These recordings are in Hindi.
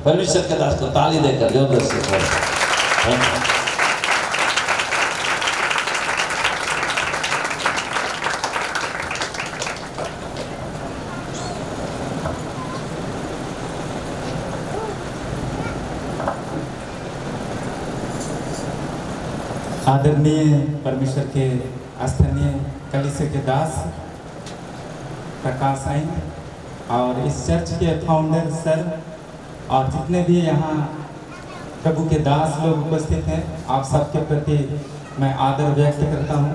परमेश्वर के दास को ताली देकर जोर से बोलो। आदरणीय परमेश्वर के स्थानीय कलीसिया के दास प्रकाश आइन और इस चर्च के फाउंडर सर और जितने भी यहाँ प्रभु के दास लोग उपस्थित हैं, आप सबके प्रति मैं आदर व्यक्त करता हूँ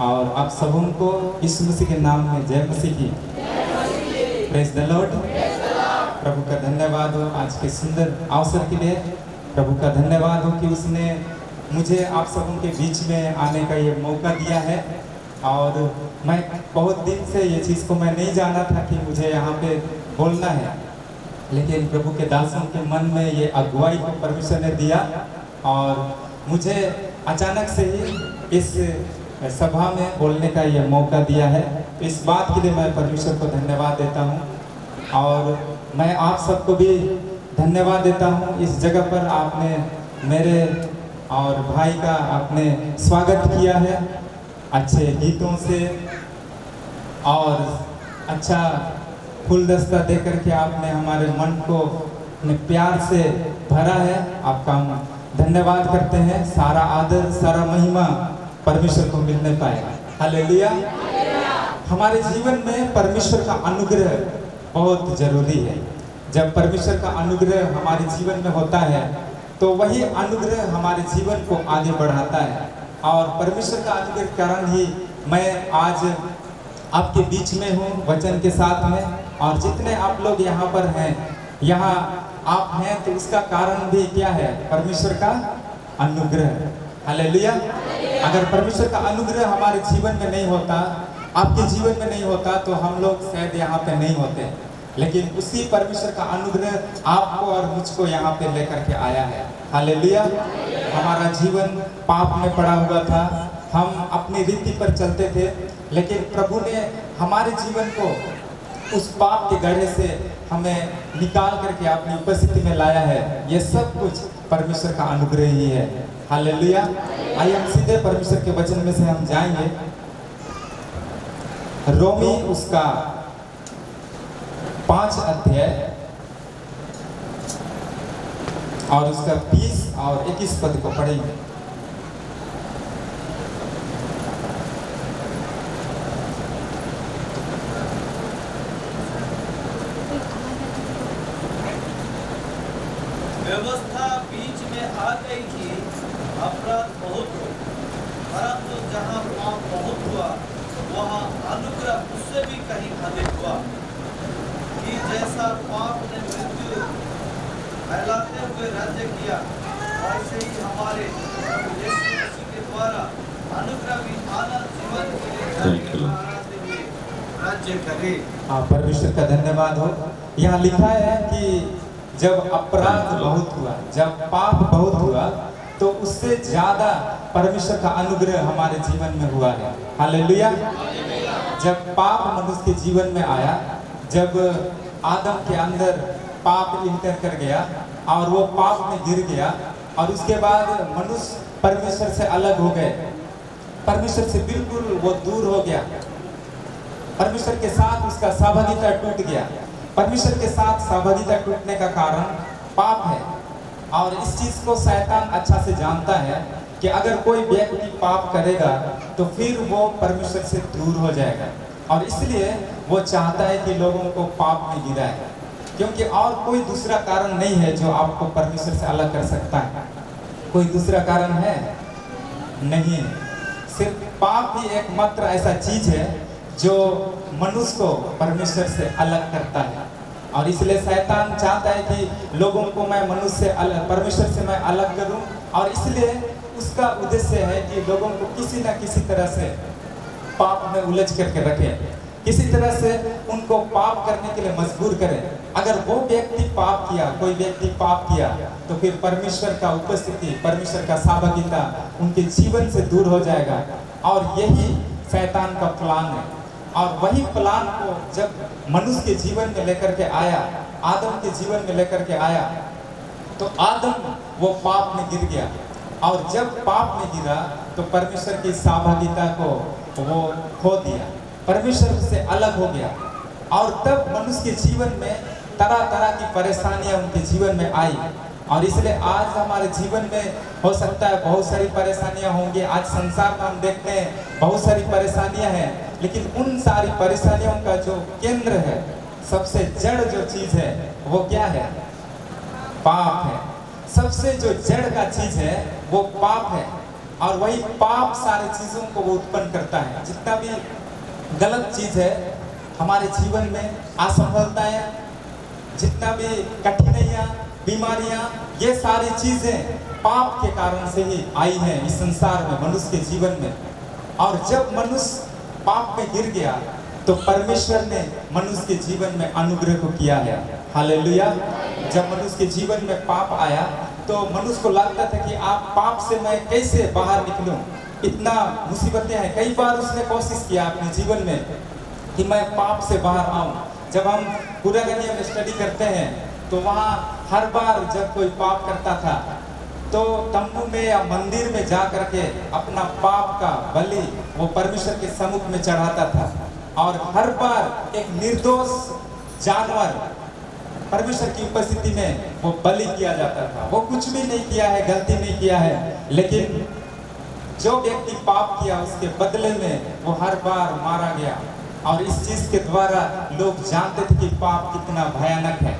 और आप सबों को यीशु मसीह के नाम में जय मसीह की। Praise the Lord. प्रभु का धन्यवाद हो आज के सुंदर अवसर के लिए। प्रभु का धन्यवाद हो कि उसने मुझे आप सबों के बीच में आने का ये मौका दिया है और मैं बहुत दिन से ये चीज़ को मैं नहीं जाना था कि मुझे यहाँ पे बोलना है, लेकिन प्रभु के दासों के मन में ये अगुवाई को परमेश्वर ने दिया और मुझे अचानक से ही इस सभा में बोलने का ये मौका दिया है। इस बात के लिए मैं परमेश्वर को धन्यवाद देता हूँ और मैं आप सबको भी धन्यवाद देता हूँ। इस जगह पर आपने मेरे और भाई का आपने स्वागत किया है अच्छे गीतों से और अच्छा फूलदस्ता दे करके आपने हमारे मन को अपने प्यार से भरा है। आपका हम धन्यवाद करते हैं। सारा आदर सारा महिमा परमेश्वर को मिलने पाएगा। हालेलुया। हमारे जीवन में परमेश्वर का अनुग्रह बहुत जरूरी है। जब परमेश्वर का अनुग्रह हमारे जीवन में होता है तो वही अनुग्रह हमारे जीवन को आगे बढ़ाता है और परमेश्वर का अनुग्रह के कारण ही मैं आज आपके बीच में हूँ वचन के साथ में। और जितने आप लोग यहाँ पर हैं, यहाँ आप हैं तो उसका कारण भी क्या है? परमेश्वर का अनुग्रह। हालेलुया। अगर परमेश्वर का अनुग्रह हमारे जीवन में नहीं होता, आपके जीवन में नहीं होता तो हम लोग शायद यहाँ पे नहीं होते, लेकिन उसी परमेश्वर का अनुग्रह आपको और मुझको यहाँ पे लेकर के आया है। हालेलुया। हमारा जीवन पाप में पड़ा हुआ था, हम अपनी रीति पर चलते थे, लेकिन प्रभु ने हमारे जीवन को उस पाप के गड्ढे से हमें निकाल करके अपनी उपस्थिति में लाया है। ये सब कुछ परमेश्वर का अनुग्रह ही है। हालेलुया। आइए हम सीधे परमेश्वर के वचन में से हम जाएंगे। रोमी उसका 5 अध्याय और उसका 20 और 21 पद को पढ़ेंगे। व्यवस्था बीच में आ गई कि अपराध बहुत हो, परंतु जहाँ पाप बहुत हुआ वहाँ अनुग्रह उससे भी कहीं अधिक हुआ कि जैसा पाप ने मृत्यु फैलाते हुए राज्य किया, वैसे ही हमारे यीशु मसीह के द्वारा अनुग्रह भी आनंद जीवन के लिए राज्य करे। परमेश्वर का धन्यवाद हो। यहाँ लिखा है कि जब अपराध बहुत हुआ, जब पाप बहुत हुआ, तो उससे ज्यादा परमेश्वर का अनुग्रह हमारे जीवन में हुआ है। हालेलुया। जब पाप मनुष्य के जीवन में आया, जब आदम के अंदर पाप इंटर कर गया और वो पाप में गिर गया और उसके बाद मनुष्य परमेश्वर से अलग हो गए, परमेश्वर से बिल्कुल वो दूर हो गया, परमेश्वर के साथ उसका सहभागिता टूट गया। परमेश्वर के साथ सहभागिता टूटने का कारण पाप है और इस चीज को शैतान अच्छा से जानता है कि अगर कोई व्यक्ति पाप करेगा तो फिर वो परमेश्वर से दूर हो जाएगा और इसलिए वो चाहता है कि लोगों को पाप में गिराए, क्योंकि और कोई दूसरा कारण नहीं है जो आपको परमेश्वर से अलग कर सकता है। कोई दूसरा कारण है नहीं, सिर्फ पाप ही एकमात्र ऐसा चीज है जो मनुष्य को परमेश्वर से अलग करता है और इसलिए शैतान चाहता है कि लोगों को मैं मनुष्य से अलग, परमेश्वर से मैं अलग करूं और इसलिए उसका उद्देश्य है कि लोगों को किसी न किसी तरह से पाप में उलझ करके रखे, किसी तरह से उनको पाप करने के लिए मजबूर करें। अगर वो व्यक्ति पाप किया, कोई व्यक्ति पाप किया, तो फिर परमेश्वर का उपस्थिति, परमेश्वर का सहभागिता उनके जीवन से दूर हो जाएगा और यही शैतान का प्लान है। और वही प्लान को जब मनुष्य के जीवन में लेकर के आया, आदम के जीवन में लेकर के आया, तो आदम वो पाप में गिर गया, और जब पाप में गिरा तो परमेश्वर की सहभागिता को वो खो दिया, परमेश्वर से अलग हो गया। और तब मनुष्य के जीवन में तरह तरह की परेशानियां उनके जीवन में आई, और इसलिए आज हमारे जीवन में हो सकता है बहुत सारी परेशानियां होंगी। आज संसार में हम देखते हैं बहुत सारी परेशानियां हैं, लेकिन उन सारी परेशानियों का जो केंद्र है, सबसे जड़ जो चीज है वो क्या है? पाप है। सबसे जो जड़ का चीज है वो पाप है, और वही पाप सारी चीजों को वो उत्पन्न करता है। जितना भी गलत चीज है हमारे जीवन में, असफलताएं, जितना भी कठिनाइयां, बीमारियां, ये सारी चीजें पाप के कारण से ही आई हैं इस संसार में, मनुष्य के जीवन में। और जब मनुष्य पाप में गिर गया तो परमेश्वर ने मनुष्य के जीवन में अनुग्रह को किया है। हालेलुया। जब मनुष्य के जीवन में पाप आया तो मनुष्य को लगता था कि आप पाप से मैं कैसे बाहर निकलूं, इतना मुसीबतें हैं। कई बार उसने कोशिश किया अपने जीवन में कि मैं पाप से बाहर आऊं। जब हम कुरानिया में स्टडी करते हैं तो वहाँ हर बार जब कोई पाप करता था तो तंबू में या मंदिर में जा करके अपना पाप का बलि वो परमेश्वर के सम्मुख में चढ़ाता था, और हर बार एक निर्दोष जानवर परमेश्वर की उपस्थिति में वो बलि किया जाता था। वो कुछ भी नहीं किया है, गलती नहीं किया है, लेकिन जो व्यक्ति पाप किया उसके बदले में वो हर बार मारा गया। और इस चीज के द्वारा लोग जानते थे कि पाप कितना भयानक है,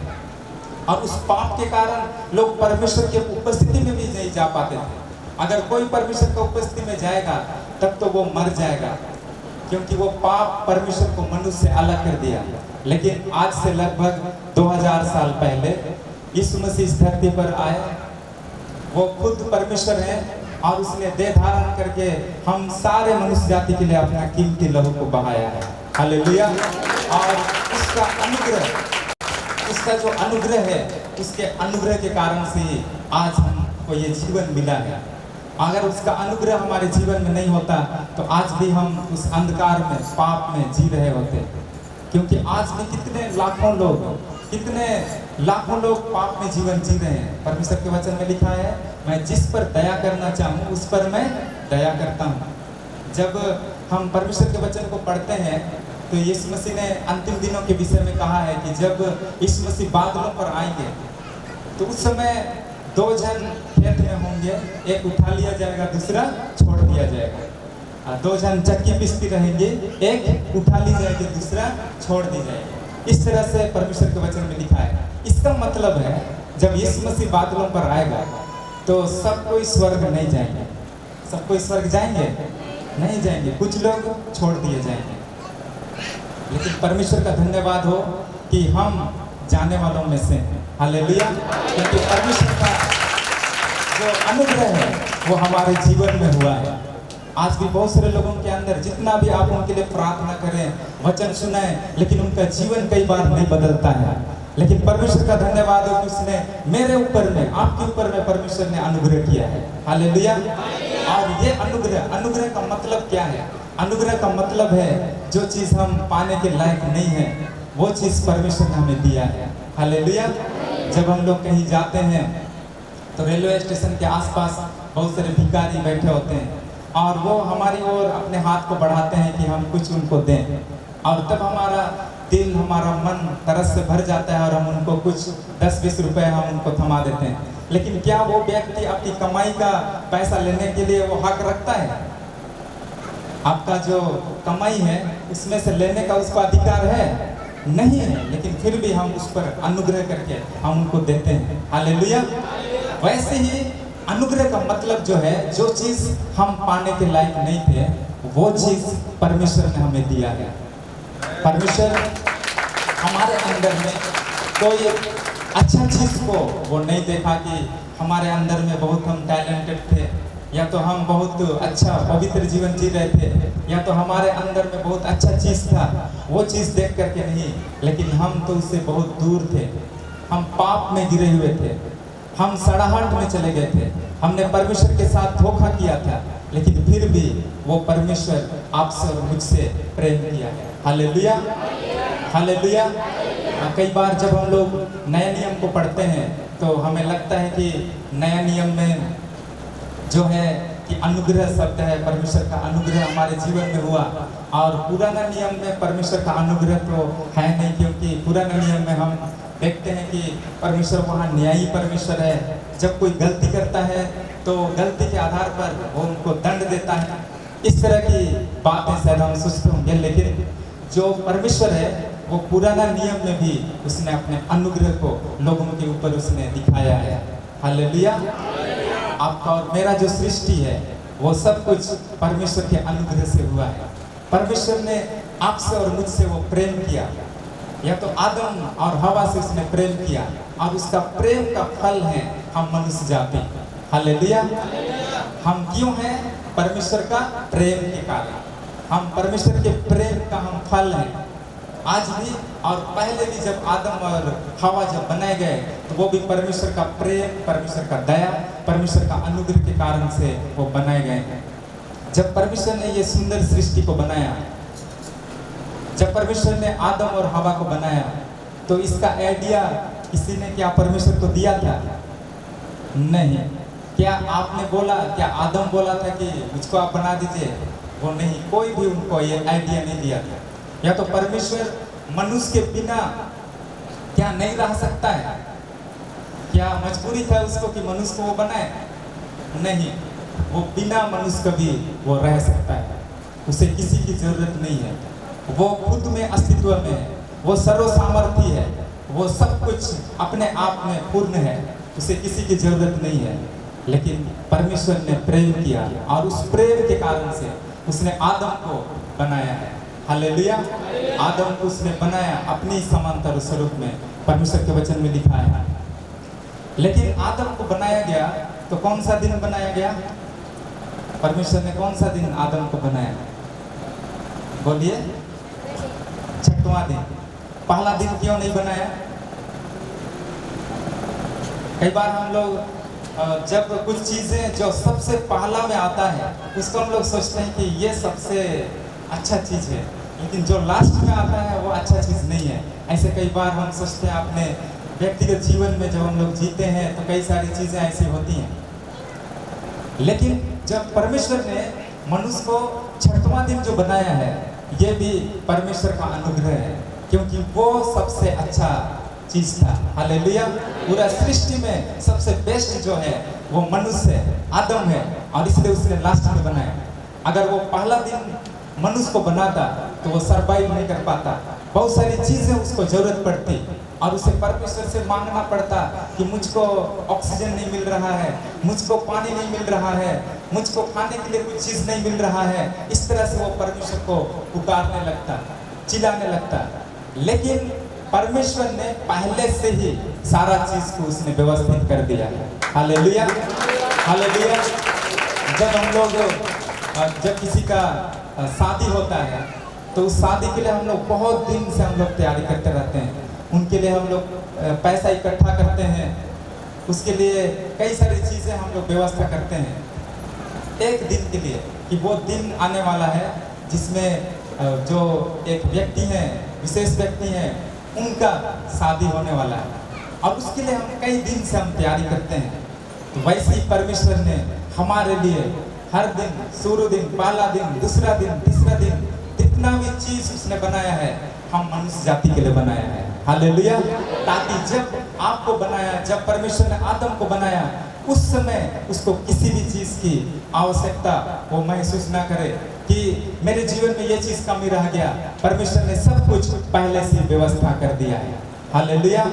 और उस पाप के कारण लोग परमेश्वर के उपस्थिति में भी नहीं जा पाते थे। अगर कोई परमेश्वर की उपस्थिति में जाएगा तब तो वो मर जाएगा, क्योंकि वो पाप परमेश्वर को मनुष्य से अलग कर दिया। लेकिन आज से लगभग 2000 साल पहले यीशु मसीह इस धरती पर आए। वो खुद परमेश्वर है, और उसने देह धारण करके हम सारे मनुष्य जाति के लिए अपना कीमती लहू को बहाया है। हालेलुया। और उसका अनुग्रह, उसका जो अनुग्रह है, उसके अनुग्रह के कारण से आज हमको ये जीवन मिला है। अगर उसका अनुग्रह हमारे जीवन में नहीं होता तो आज भी हम उस अंधकार में, पाप में जी रहे होते। क्योंकि आज भी कितने लाखों लोग पाप में जीवन जी रहे हैं। परमेश्वर के वचन में लिखा है, मैं जिस पर दया करना चाहूँ उस पर मैं दया करता हूँ। जब हम परमेश्वर के वचन को पढ़ते हैं तो यीशु मसीह ने अंतिम दिनों के विषय में कहा है कि जब यीशु मसीह बादलों पर आएंगे तो उस समय 2 जन खेत में होंगे, एक उठा लिया जाएगा, दूसरा छोड़ दिया जाएगा। 2 जन चक्की पीसती रहेंगे, एक उठा ली जाएगी, दूसरा छोड़ दी जाएगी। इस तरह से परमेश्वर के वचन में लिखा है। इसका मतलब है जब यीशु मसीह बादलों पर आएगा तो सब कोई स्वर्ग नहीं जाएंगे। सब कोई स्वर्ग जाएंगे? नहीं जाएंगे, कुछ लोग छोड़ दिए जाएंगे। लेकिन परमेश्वर का धन्यवाद हो कि हम जाने वालों में से हैं। हालेलुया। क्योंकि परमेश्वर का जो अनुग्रह है वो हमारे जीवन में हुआ है। आज भी बहुत सारे लोगों के अंदर जितना भी आप उनके लिए प्रार्थना करें, वचन सुनाएं, लेकिन उनका जीवन कई बार नहीं बदलता है। लेकिन परमेश्वर का धन्यवाद हो कि उसने मेरे ऊपर में, आपके ऊपर में परमेश्वर ने अनुग्रह किया है। हालेलुया। और ये अनुग्रह का मतलब क्या है? अनुग्रह का मतलब है जो चीज़ हम पाने के लायक नहीं है वो चीज़ परमेश्वर ने हमें दिया है। हालेलुया। जब हम लोग कहीं जाते हैं तो रेलवे स्टेशन के आसपास बहुत सारे भिखारी बैठे होते हैं, और वो हमारी ओर अपने हाथ को बढ़ाते हैं कि हम कुछ उनको दें, और तब हमारा दिल, हमारा मन तरस से भर जाता है और हम उनको कुछ 10-20 रुपए हम उनको थमा देते हैं। लेकिन क्या वो व्यक्ति अपनी कमाई का पैसा लेने के लिए वो हक रखता है? आपका जो कमाई है उसमें से लेने का उसका अधिकार है? नहीं है। लेकिन फिर भी हम उस पर अनुग्रह करके हम उनको देते हैं। हालेलुया। वैसे ही अनुग्रह का मतलब जो है, जो चीज़ हम पाने के लायक नहीं थे वो चीज़ परमेश्वर ने हमें दिया है। परमेश्वर हमारे अंदर में कोई अच्छा चीज़ को वो नहीं देखा कि हमारे अंदर में बहुत हम टैलेंटेड थे, या तो हम बहुत अच्छा पवित्र जीवन जी रहे थे, या तो हमारे अंदर में बहुत अच्छा चीज़ था, वो चीज़ देख करके नहीं, लेकिन हम तो उससे बहुत दूर थे। हम पाप में गिरे हुए थे, हम सड़ाहट में चले गए थे, हमने परमेश्वर के साथ धोखा किया था, लेकिन फिर भी वो परमेश्वर आपसे और मुझसे प्रेम किया है। हालेलुया। हालेलुया। कई बार जब हम लोग नए नियम को पढ़ते हैं तो हमें लगता है कि नया नियम में जो है कि अनुग्रह शब्द है, परमेश्वर का अनुग्रह हमारे जीवन में हुआ। और पुराना नियम में परमेश्वर का अनुग्रह तो है नहीं, क्योंकि पुराने नियम में हम देखते हैं कि परमेश्वर वहाँ न्यायी परमेश्वर है। जब कोई गलती करता है तो गलती के आधार पर वो उनको दंड देता है। इस तरह की बातें शायद हम सोचते होंगे, लेकिन जो परमेश्वर है वो पुराना नियम में भी उसने अपने अनुग्रह को लोगों के ऊपर उसने दिखाया है। हालेलुया। आपका और मेरा जो सृष्टि है वो सब कुछ परमेश्वर के अनुग्रह से हुआ है। परमेश्वर ने आपसे और मुझसे वो प्रेम किया, या तो आदम और हवा से उसने प्रेम किया, और उसका प्रेम का फल है हम मनुष्य जाति। हालेलुया। हम क्यों हैं? परमेश्वर का प्रेम के कारण। हम परमेश्वर के प्रेम का हम फल हैं आज भी, और पहले भी जब आदम और हवा जब बनाए गए तो वो भी परमेश्वर का प्रेम, परमेश्वर का दया, परमेश्वर का अनुग्रह के कारण से वो बनाए गए हैं। जब परमेश्वर ने ये सुंदर सृष्टि को बनाया, जब परमेश्वर ने आदम और हवा को बनाया, तो इसका आइडिया किसी ने क्या परमेश्वर को दिया था? नहीं। क्या आपने बोला, क्या आदम बोला था कि मुझको आप बना दीजिए? वो नहीं, कोई भी उनको ये आइडिया नहीं दिया था। या तो परमेश्वर मनुष्य के बिना क्या नहीं रह सकता है? क्या मजबूरी था उसको कि मनुष्य को वो बनाए? नहीं, वो बिना मनुष्य कभी वो रह सकता है। उसे किसी की जरूरत नहीं है। वो खुद में अस्तित्व में है, वो सर्वसामर्थी है, वो सब कुछ अपने आप में पूर्ण है, उसे किसी की जरूरत नहीं है। लेकिन परमेश्वर ने प्रेम किया, और उस प्रेम के कारण से उसने आदम को बनाया है। हालेलुया। आदम को उसने बनाया अपनी समांतर स्वरूप में, परमेश्वर के वचन में लिखा है। लेकिन आदम को बनाया गया तो कौन सा दिन बनाया गया? परमेश्वर ने कौन सा दिन आदम को बनाया? बोलिए। छठवां दिन। पहला दिन क्यों नहीं बनाया? कई बार हम लोग जब कुछ चीजें जो सबसे पहला में आता है उसको हम लोग सोचते हैं कि ये सबसे अच्छा चीज है, लेकिन जो लास्ट में आता है वो अच्छा चीज नहीं है। ऐसे कई बार हम सोचते हैं अपने व्यक्तिगत जीवन में, जब हम लोग जीते हैं तो कई सारी चीजें ऐसी होती हैं। लेकिन जब परमेश्वर ने मनुष्य को छठवां दिन जो बनाया है, ये भी परमेश्वर का अनुग्रह है, क्योंकि वो सबसे अच्छा चीज था। हालेलुया। पूरा सृष्टि में सबसे बेस्ट जो है वो मनुष्य है, आदम है, और इसलिए उसने लास्ट में बनाया। अगर वो पहला दिन मनुष्य को बनाता तो वो सरवाइव नहीं कर पाता। बहुत सारी चीजें उसको जरूरत पड़ती, और उसे परमेश्वर से मांगना पड़ता कि मुझको ऑक्सीजन नहीं मिल रहा है, मुझको पानी नहीं मिल रहा है, मुझको खाने के लिए कुछ चीज नहीं मिल रहा है। इस तरह से वो परमेश्वर को पुकारने लगता, चिल्लाने लगता। लेकिन परमेश्वर ने पहले से ही सारा चीज को उसने व्यवस्थित कर दिया है। हालेलुया। हालेलुया। जब हम लोग जब किसी का शादी होता है तो उस शादी के लिए हम लोग बहुत दिन से हम लोग तैयारी करते रहते हैं। उनके लिए हम लोग पैसा इकट्ठा करते हैं, उसके लिए कई सारी चीज़ें हम लोग व्यवस्था करते हैं एक दिन के लिए, कि वो दिन आने वाला है जिसमें जो एक व्यक्ति है, विशेष व्यक्ति है, उनका शादी होने वाला है, और उसके लिए हम कई दिन से हम तैयारी करते हैं। तो वैसे ही परमेश्वर ने हमारे लिए हर दिन, शुरू दिन, पहला दिन, दूसरा दिन, तीसरा दिन, जितना भी चीज उसने बनाया है हम मनुष्य जाति के लिए बनाया है। हालेलुया। ताकि जब आपको बनाया, जब परमेश्वर ने आदम को बनाया, उस समय उसको किसी भी चीज की आवश्यकता वो महसूस ना करे कि मेरे जीवन में ये चीज कमी रह गया। परमेश्वर ने सब कुछ पहले से व्यवस्था कर दिया है। हालेलुया।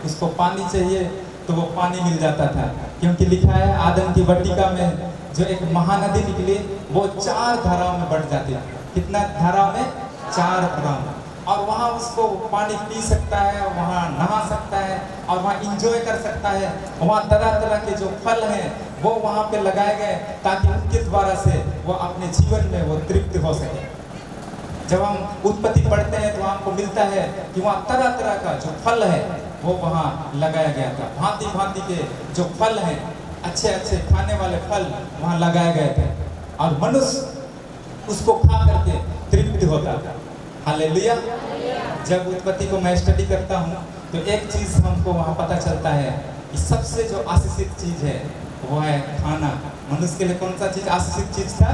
उसको पानी चाहिए तो वो पानी मिल जाता था, क्योंकि लिखा है आदम की वाटिका में जो एक महानदी निकली वो 4 धाराओं में बढ़ जाती है। कितना धाराओं में? 4 धाराओं में। और वहाँ उसको पानी पी सकता है, वहाँ नहा सकता है, और वहाँ इंजॉय कर सकता है। वहाँ तरह तरह के जो फल हैं वो वहाँ पे लगाए गए ताकि उनके द्वारा से वो अपने जीवन में वो तृप्त हो सके। जब हम उत्पत्ति पढ़ते हैं तो हमको मिलता है कि वहाँ तरह तरह का जो फल है वो वहाँ लगाया गया था। भांति भांति के जो फल हैं, अच्छे अच्छे खाने वाले फल वहाँ लगाए गए थे, और मनुष्य उसको खा करके तृप्त होता था। हालेलुया। जब उत्पत्ति को मैं स्टडी करता हूँ तो एक चीज़ हमको वहाँ पता चलता है कि सबसे जो आशीषित चीज है वो है खाना। मनुष्य के लिए कौन सा चीज आशीषित चीज था?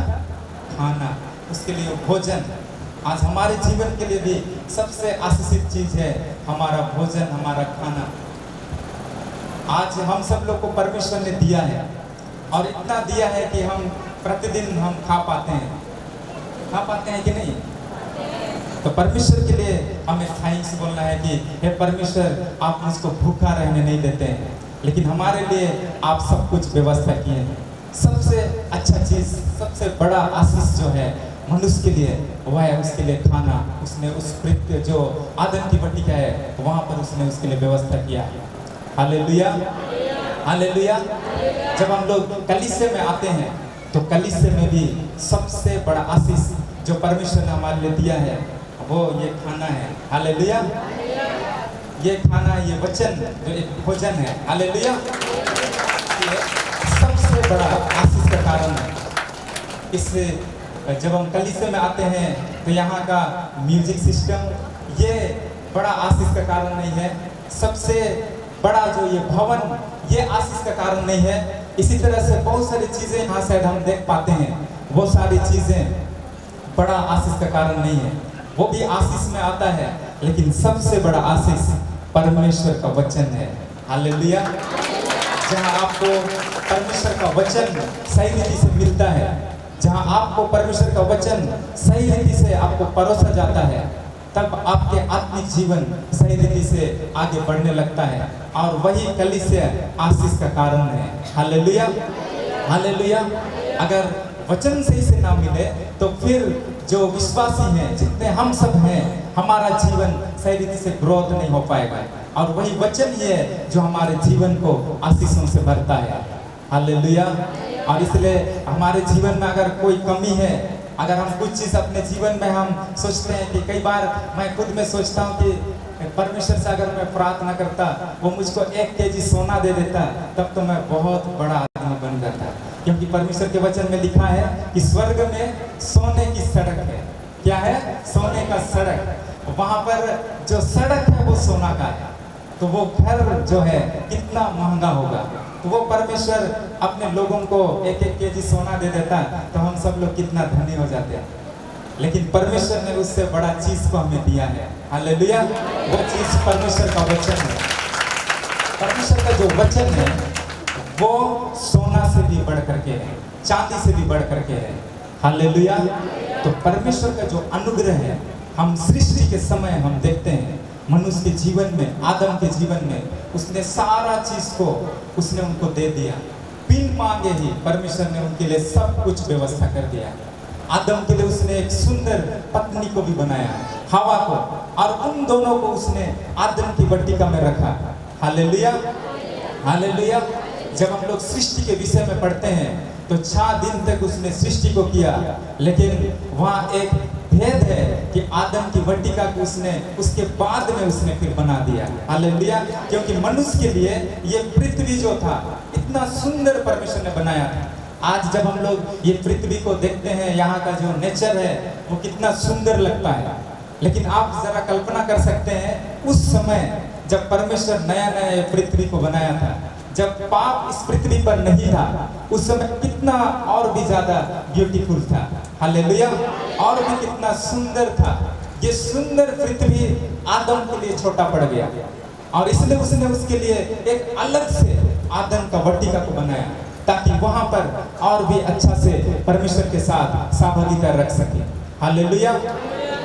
खाना, उसके लिए भोजन। आज हमारे जीवन के लिए भी सबसे आशीषित चीज है हमारा भोजन, हमारा खाना। आज हम सब लोग को परमेश्वर ने दिया है, और इतना दिया है कि हम प्रतिदिन हम खा पाते हैं कि नहीं? तो परमेश्वर के लिए हमें थैंक्स बोलना है कि हे परमेश्वर, आप मुझको भूखा रहने नहीं देते हैं, लेकिन हमारे लिए आप सब कुछ व्यवस्था किए हैं। सबसे अच्छा चीज, सबसे बड़ा आशीष जो है मनुष्य के लिए वह है उसके लिए खाना। उसने उस पृथ्वी जो आदम की वाटिका है वहाँ पर उसने उसके लिए व्यवस्था किया। Hallelujah, hallelujah. जब हम लोग कलीसिया में आते हैं तो कलीसिया में भी सबसे बड़ा आशीष जो परमेश्वर ने हमारे लिए दिया है वो ये खाना है। हालेलुया। ये खाना, ये वचन जो एक भोजन है, हालेलुया, ये सबसे बड़ा आशीष का कारण है। इससे जब हम कलीसिया में आते हैं तो यहाँ का म्यूजिक सिस्टम ये बड़ा आशीष का कारण नहीं है। सबसे बड़ा जो ये भवन ये आशीष का कारण नहीं है। इसी तरह से बहुत सारी चीजें यहाँ शायद हम देख पाते हैं, वो सारी चीजें बड़ा आशीष का कारण नहीं है, वो भी आशीष में आता है, लेकिन सबसे बड़ा आशीष परमेश्वर का वचन है। हालेलुया। जहाँ आपको परमेश्वर का वचन सही रीति से मिलता है, जहाँ आपको परमेश्वर का वचन सही रीति से आपको परोसा जाता है, तब आपके आत्मिक जीवन सही रीति से आगे बढ़ने लगता है, और वही कलीसिया आशीष का कारण है। Hallelujah, hallelujah. अगर वचन सही से ना मिले तो फिर जो विश्वासी हैं, जितने हम सब हैं, हमारा जीवन सही रीति से ग्रोथ नहीं हो पाएगा, और वही वचन ही है जो हमारे जीवन को आशीषों से भरता है। हालेलुया। और इसलिए हमारे जीवन में अगर कोई कमी है, अगर हम कुछ चीज़ अपने जीवन में हम सोचते हैं कि कई बार मैं खुद में सोचता हूँ कि परमेश्वर से अगर मैं प्रार्थना करता, वो मुझको 1 केजी सोना दे देता, तब तो मैं बहुत बड़ा आदमी बन जाता। क्योंकि परमेश्वर के वचन में लिखा है कि स्वर्ग में सोने की सड़क है। क्या है? सोने का सड़क। वहाँ पर जो सड़क है वो सोना का है, तो वो घर जो है कितना महंगा होगा। तो वो परमेश्वर अपने लोगों को 1-1 केजी सोना दे देता, तो हम सब लोग कितना धनी हो जाते हैं। लेकिन परमेश्वर ने उससे बड़ा चीज को हमें दिया है। हालेलुया। वो चीज परमेश्वर का वचन है। परमेश्वर का जो वचन है वो सोना से भी बढ़ करके है, चांदी से भी बढ़ करके है। हालेलुया। तो परमेश्वर का जो अनुग्रह है, हम सृष्टि के समय हम देखते हैं मनुष्य के जीवन में, आदम के जीवन में उसने सारा चीज को उसने उनको दे दिया। बिन मांगे ही परमेश्वर ने उनके लिए सब कुछ व्यवस्था कर दिया। आदम के लिए उसने एक सुंदर पत्नी को भी बनाया, हवा को, और उन दोनों को उसने आदम की वाटिका में रखा। Hallelujah, hallelujah. जब हम लोग सृष्टि के विषय में पढ़ते हैं तो 6 दिन तक उसने सृष्टि को किया, लेकिन वहाँ एक भेद है कि आदम की वाटिका को उसने उसके बाद में उसने फिर बना दिया। हालेलुया। क्योंकि मनुष्य के लिए ये पृथ्वी जो था इतना सुंदर परमेश्वर ने बनाया था। आज जब हम लोग ये पृथ्वी को देखते हैं, यहाँ का जो नेचर है वो कितना सुंदर लगता है, लेकिन आप जरा कल्पना कर सकते हैं उस समय जब परमेश्वर नया नया पृथ्वी को बनाया था, जब पाप इस पृथ्वी पर नहीं था, उस समय कितना और भी ज्यादा ब्यूटीफुल था। हालेलुया। और भी कितना सुंदर था। ये सुंदर पृथ्वी आदम के लिए छोटा पड़ गया, और इसलिए उसने उसके लिए एक अलग से आदम का वाटिका को बनाया, ताकि वहां पर और भी अच्छा से परमेश्वर के साथ सहभागिता रख सके। हालेलुया।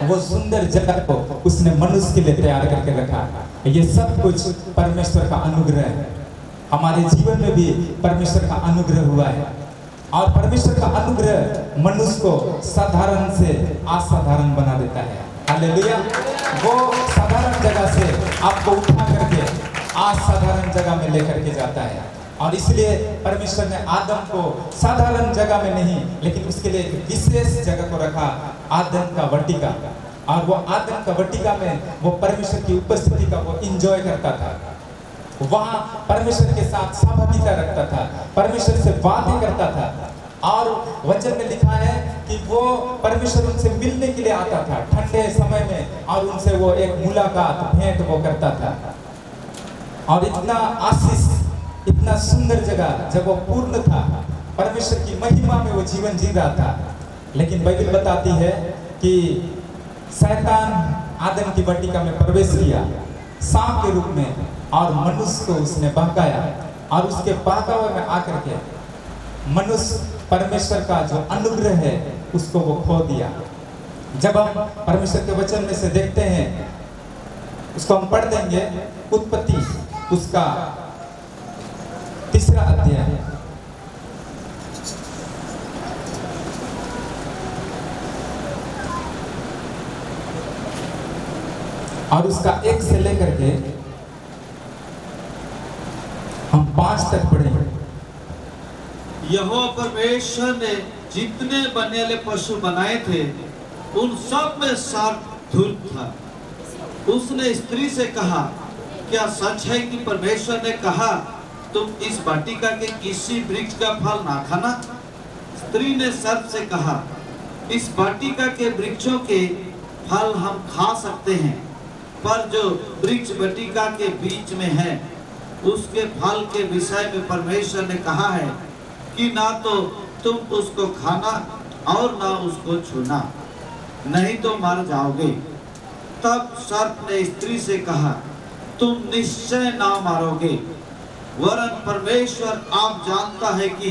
वो सुंदर जगह को उसने मनुष्य के लिए तैयार करके रखा। ये सब कुछ परमेश्वर का अनुग्रह है। हमारे जीवन में भी परमेश्वर का अनुग्रह हुआ है, और परमेश्वर का अनुग्रह मनुष्य को साधारण से असाधारण बना देता है। हालेलुया। वो साधारण जगह से आपको उठा करके असाधारण जगह में लेकर के जाता है, और इसलिए परमेश्वर ने आदम को साधारण जगह में नहीं, लेकिन उसके लिए एक विशेष जगह को रखा, आदम का वाटिका। और वो आदम का वाटिका में वो परमेश्वर की उपस्थिति का वो इंजॉय करता था, वहाँ परमेश्वर के साथ सहभागिता रखता था, परमेश्वर से बातें करता था। और वचन में लिखा है कि वो परमेश्वर उनसे मिलने के लिए आता था ठंडे समय में, और उनसे वो एक मुलाकात भेंट वो करता था। और इतना आशीष इतना सुंदर जगह, जब वो पूर्ण था, परमेश्वर की महिमा में वो जीवन जी रहा था। लेकिन बाइबल बताती है कि शैतान आदम की वाटिका में प्रवेश किया सांप के रूप में, और मनुष्य को उसने बहकाया, और उसके बहकावे में आकर के मनुष्य परमेश्वर का जो अनुग्रह है उसको वो खो दिया। जब हम परमेश्वर के वचन में से देखते हैं, उसको हम पढ़ देंगे, उत्पत्ति उसका 3 अध्याय, और उसका 1 से लेकर के हम 5 तक पढ़ेंगे। यहोवा परमेश्वर ने जितने बनेले पशु बनाए थे उन सब में सात धूर्त था। उसने स्त्री से कहा, क्या सच है कि परमेश्वर ने कहा तुम इस वाटिका के किसी वृक्ष का फल ना खाना? स्त्री ने सर्प से कहा, इस वाटिका के वृक्षों के फल हम खा सकते हैं, पर जो वृक्ष वाटिका के बीच में है उसके फल के विषय में परमेश्वर ने कहा है कि ना तो तुम उसको खाना और ना उसको छूना, नहीं तो मर जाओगे। तब सर्प ने स्त्री से कहा, तुम निश्चय ना मारोगे, वरन परमेश्वर आप जानता है कि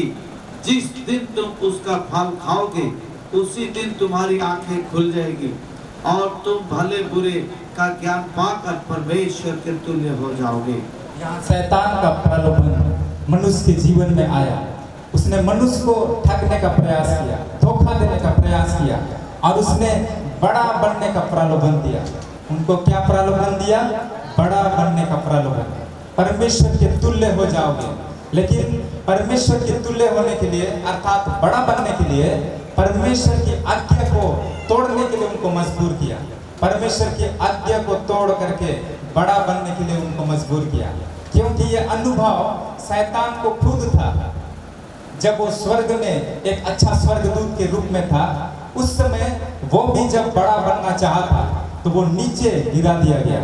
जिस दिन तुम उसका फल खाओगे उसी दिन तुम्हारी आंखें खुल जाएगी और तुम भले बुरे का ज्ञान पाकर परमेश्वर के तुल्य हो जाओगे। यहाँ शैतान का प्रलोभन मनुष्य के जीवन में आया। उसने मनुष्य को ठगने का प्रयास किया, धोखा देने का प्रयास किया, और उसने बड़ा बनने का प्रलोभन दिया। उनको क्या प्रलोभन दिया? बड़ा बनने का प्रलोभन। परमेश्वर के तुल्य हो जाओगे। लेकिन परमेश्वर के तुल्य होने के लिए, अर्थात बड़ा बनने के लिए, परमेश्वर की आज्ञा को तोड़ने के लिए उनको मजबूर किया। परमेश्वर की आज्ञा को तोड़ करके बड़ा बनने के लिए उनको मजबूर किया, क्योंकि ये अनुभव शैतान को खुद था। जब वो स्वर्ग में एक अच्छा स्वर्गदूत के रूप में था, उस समय वो भी जब बड़ा बनना चाहा था तो वो नीचे गिरा दिया गया,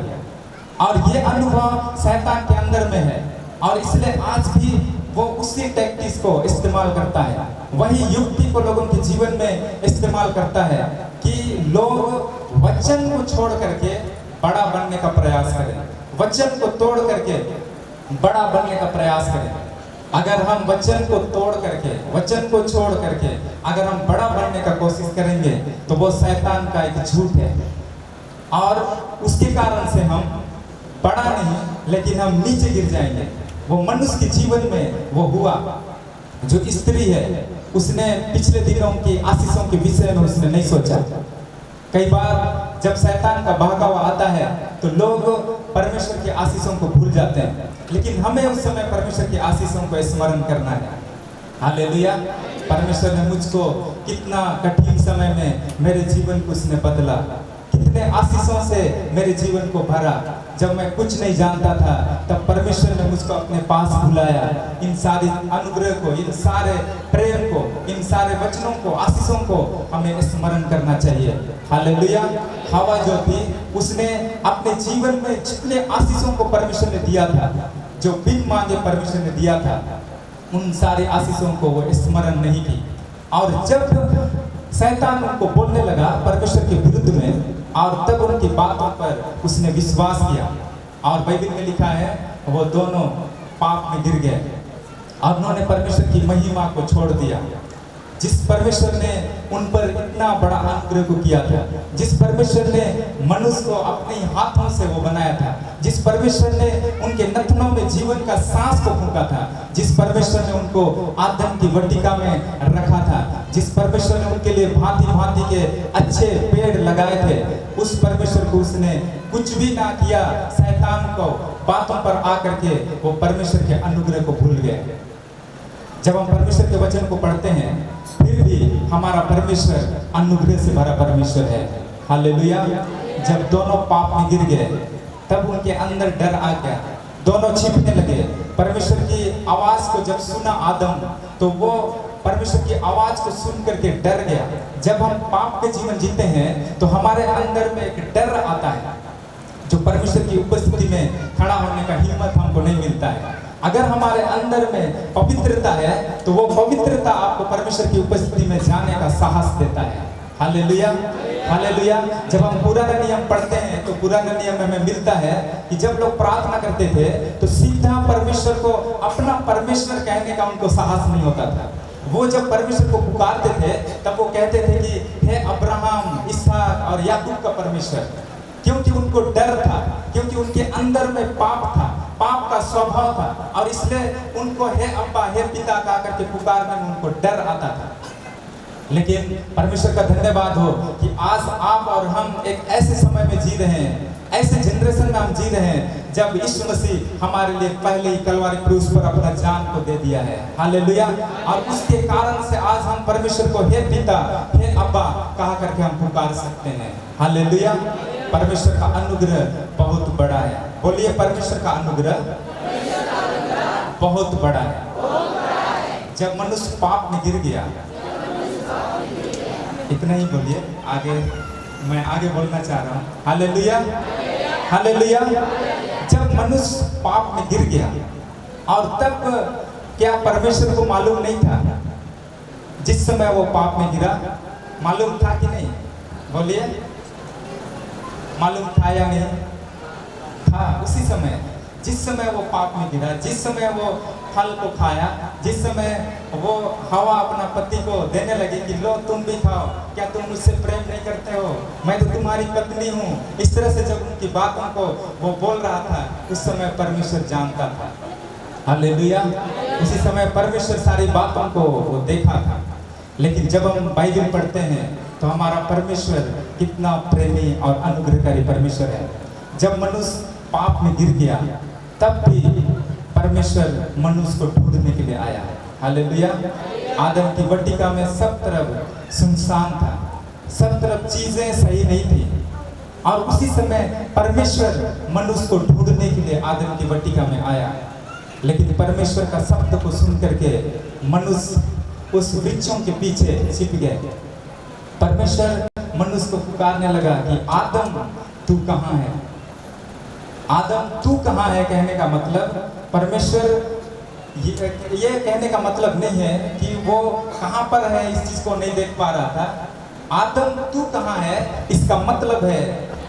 और ये अनुभव शैतान के अंदर में है, और इसलिए आज भी वो उसी टैक्टिस को इस्तेमाल करता है, वही युक्ति को लोगों के जीवन में इस्तेमाल करता है कि लोग वचन को छोड़ करके बड़ा बनने का प्रयास करें, वचन को तोड़ करके बड़ा बनने का प्रयास करें। अगर हम वचन को तोड़ करके, वचन को छोड़ करके अगर हम बड़ा बनने का कोशिश करेंगे तो वो शैतान का एक झूठ है, और उसके कारण से हम बड़ा नहीं लेकिन हम नीचे गिर जाएंगे। वो मनुष्य के जीवन में वो हुआ। जो स्त्री है उसने पिछले दिनों की आशीषों के विषय में उसने नहीं सोचा। कई बार जब शैतान का बहकावा आता है तो लोग परमेश्वर की आशीषों को भूल जाते हैं, लेकिन हमें उस समय परमेश्वर की आशीषों को स्मरण करना है। हालेलुया। परमेश्वर ने मुझको कितना कठिन समय में मेरे जीवन को उसने बदला, कितने आशीषों से मेरे जीवन को भरा। जब मैं कुछ नहीं जानता था तब परमेश्वर ने मुझको अपने पास बुलाया। इन सारे अनुग्रह को, इन सारे प्रेम को, इन सारे वचनों को, आशीषों को हमें स्मरण करना चाहिए। हालेलुया। हवा जो थी उसने अपने जीवन में जितने आशीषों को परमेश्वर ने दिया था, जो बिन मांगे परमेश्वर ने दिया था, उन सारे आशीषों को वो स्मरण नहीं की। और जब शैतान उनको बोलने लगा परमेश्वर के विरुद्ध में, और तब उनकी बातों पर उसने विश्वास किया, और बाइबल में लिखा है वो दोनों पाप में गिर गए और उन्होंने परमेश्वर की महिमा को छोड़ दिया। जिस परमेश्वर ने उन पर इतना बड़ा अनुग्रह को किया था, जिस परमेश्वर ने मनुष्य को अपने हाथों से वो बनाया था, जिस परमेश्वर ने उनके नथनों में जीवन का सांस को फूंका था, जिस परमेश्वर ने उनको आदम की वाटिका में रखा था, जिस परमेश्वर ने उनके लिए भांति भांति के अच्छे पेड़ लगाए थे, उस परमेश्वर को उसने कुछ भी ना किया। शैतान को बातों पर आकर के वो परमेश्वर के अनुग्रह को भूल गए। जब हम परमेश्वर के वचन को पढ़ते हैं फिर भी हमारा परमेश्वर अनुग्रह से भरा परमेश्वर है। हालेलुया। जब दोनों पाप में गिर गए तब उनके अंदर डर आ गया, दोनों छिपने लगे। परमेश्वर की आवाज को जब सुना आदम, तो वो परमेश्वर की आवाज को सुन करके डर गया। जब हम पाप के जीवन जीते हैं तो हमारे अंदर में एक डर आता है, जो परमेश्वर की उपस्थिति में खड़ा होने का हिम्मत हमको नहीं मिलता है। अगर हमारे अंदर में पवित्रता है तो वो पवित्रता आपको परमेश्वर की उपस्थिति में जाने का साहस देता है। Hallelujah, hallelujah. जब हम पुराना नियम पढ़ते हैं तो पुराना नियम में हमें मिलता है कि जब लोग प्रार्थना करते थे तो सीधा परमेश्वर को अपना परमेश्वर कहने का उनको साहस नहीं होता था। वो जब परमेश्वर को पुकारते थे तब वो कहते थे कि हे अब्राहम, इसहाक और याकूब का परमेश्वर, क्योंकि उनको डर था, क्योंकि उनके अंदर में पाप था, पाप का स्वभाव था, और इसलिए उनको हे अब्बा, हे पिता कहा करके पुकारने में उनको डर आता था। लेकिन परमेश्वर का धन्यवाद हो कि आज आप और हम एक ऐसे समय में जी रहे हैं, ऐसे जनरेशन में हम जी रहे हैं जब यीशु मसीह हमारे लिए पहले ही कलवारी क्रूस पर अपना जान को दे दिया है। हालेलुया। और उसके कारण से आज हम परमेश्वर को हे पिता, हे अब्बा कहा करके हम पुकार सकते हैं। हालेलुया। परमेश्वर का अनुग्रह बहुत बड़ा है। बोलिए, परमेश्वर का अनुग्रह बहुत बड़ा है। जब मनुष्य पाप में गिर गया, इतना ही बोलिए, आगे मैं आगे बोलना चाह रहा हूँ। Hallelujah, hallelujah. जब मनुष्य पाप में गिर गया, और तब क्या परमेश्वर को मालूम नहीं था? जिस समय वो पाप में गिरा मालूम था कि नहीं? बोलिए, मालूम था या नहीं था? उसी समय, जिस समय वो पाप में गिरा, जिस समय वो फल को खाया, जिस समय वो हवा अपना पति को देने लगी कि लो तुम भी खाओ, क्या तुम मुझसे प्रेम नहीं करते हो, मैं तो तुम्हारी पत्नी हूँ, इस तरह से जब उनकी बातों को वो बोल रहा था, उस समय परमेश्वर जानता था। हालेलुया। उसी समय परमेश्वर सारी बातों को वो देखा था। लेकिन जब हम बाइबल पढ़ते हैं तो हमारा परमेश्वर कितना प्रेमी और अनुग्रहकारी परमेश्वर है। जब मनुष्य पाप में गिर गया तब भी परमेश्वर मनुष्य को ढूंढने के लिए आया। हालेलुया। आदम की वाटिका में सब तरफ सुनसान था, सब तरफ चीजें सही नहीं थी, और उसी समय परमेश्वर मनुष्य को ढूंढने के लिए आदम की वाटिका में आया। लेकिन परमेश्वर का शब्द को सुन करके मनुष्य उस वृक्षों के पीछे छिप गए। परमेश्वर मनुष्य को पुकारने लगा कि आदम तू कहाँ है? आदम तू कहाँ है कहने का मतलब परमेश्वर ये कहने का मतलब नहीं है कि वो कहाँ पर है, इस चीज को नहीं देख पा रहा था। आदम तू कहाँ है, इसका मतलब है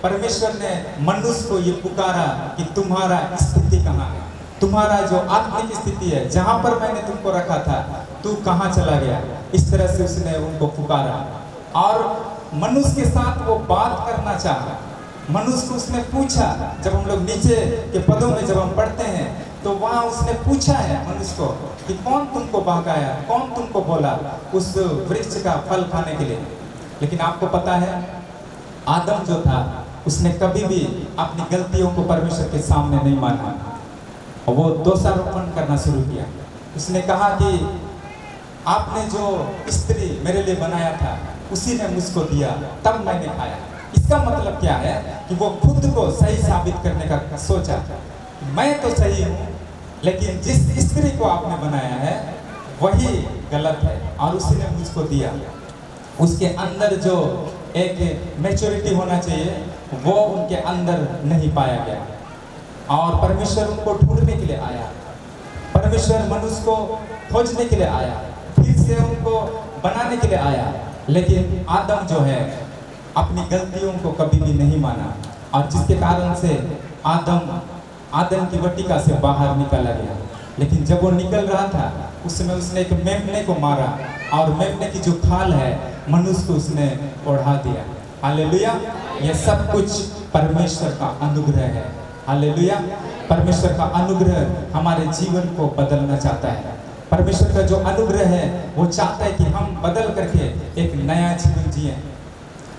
परमेश्वर ने मनुष्य को ये पुकारा कि तुम्हारा स्थिति कहाँ है, तुम्हारा जो आत्मिक स्थिति है, जहाँ पर मैंने तुमको रखा था तू कहाँ चला गया। इस तरह से उसने उनको पुकारा और मनुष्य के साथ वो बात करना चाहा। मनुष्य को उसने पूछा, जब हम लोग नीचे के पदों में जब हम पढ़ते हैं तो वहाँ उसने पूछा है मनुष्य को कि कौन तुमको बहकाया, कौन तुमको बोला उस वृक्ष का फल खाने के लिए। लेकिन आपको पता है आदम जो था उसने कभी भी अपनी गलतियों को परमेश्वर के सामने नहीं माना, और वो दोषारोपण करना शुरू किया। उसने कहा कि आपने जो स्त्री मेरे लिए बनाया था उसी ने मुझको दिया, तब मैंने खाया। इसका मतलब क्या है कि वो खुद को सही साबित करने का सोचा, मैं तो सही हूँ, लेकिन जिस स्त्री को आपने बनाया है वही गलत है और उसी ने मुझको दिया। उसके अंदर जो एक मैच्योरिटी होना चाहिए वो उनके अंदर नहीं पाया गया, और परमेश्वर उनको ढूंढने के लिए आया। परमेश्वर मनुष्य को खोजने के लिए आया, फिर से उनको बनाने के लिए आया। लेकिन आदम जो है अपनी गलतियों को कभी भी नहीं माना, और जिसके कारण से आदम की वाटिका से बाहर निकला गया। लेकिन जब वो निकल रहा था उस समय उसने एक मेमने को मारा, और मेमने की जो खाल है मनुष्य को उसने ओढ़ा दिया। हालेलुया। ये सब कुछ परमेश्वर का अनुग्रह है। हालेलुया। परमेश्वर का अनुग्रह हमारे जीवन को बदलना चाहता है। परमेश्वर का जो अनुग्रह है वो चाहता है कि हम बदल करके एक नया जीवन जिए।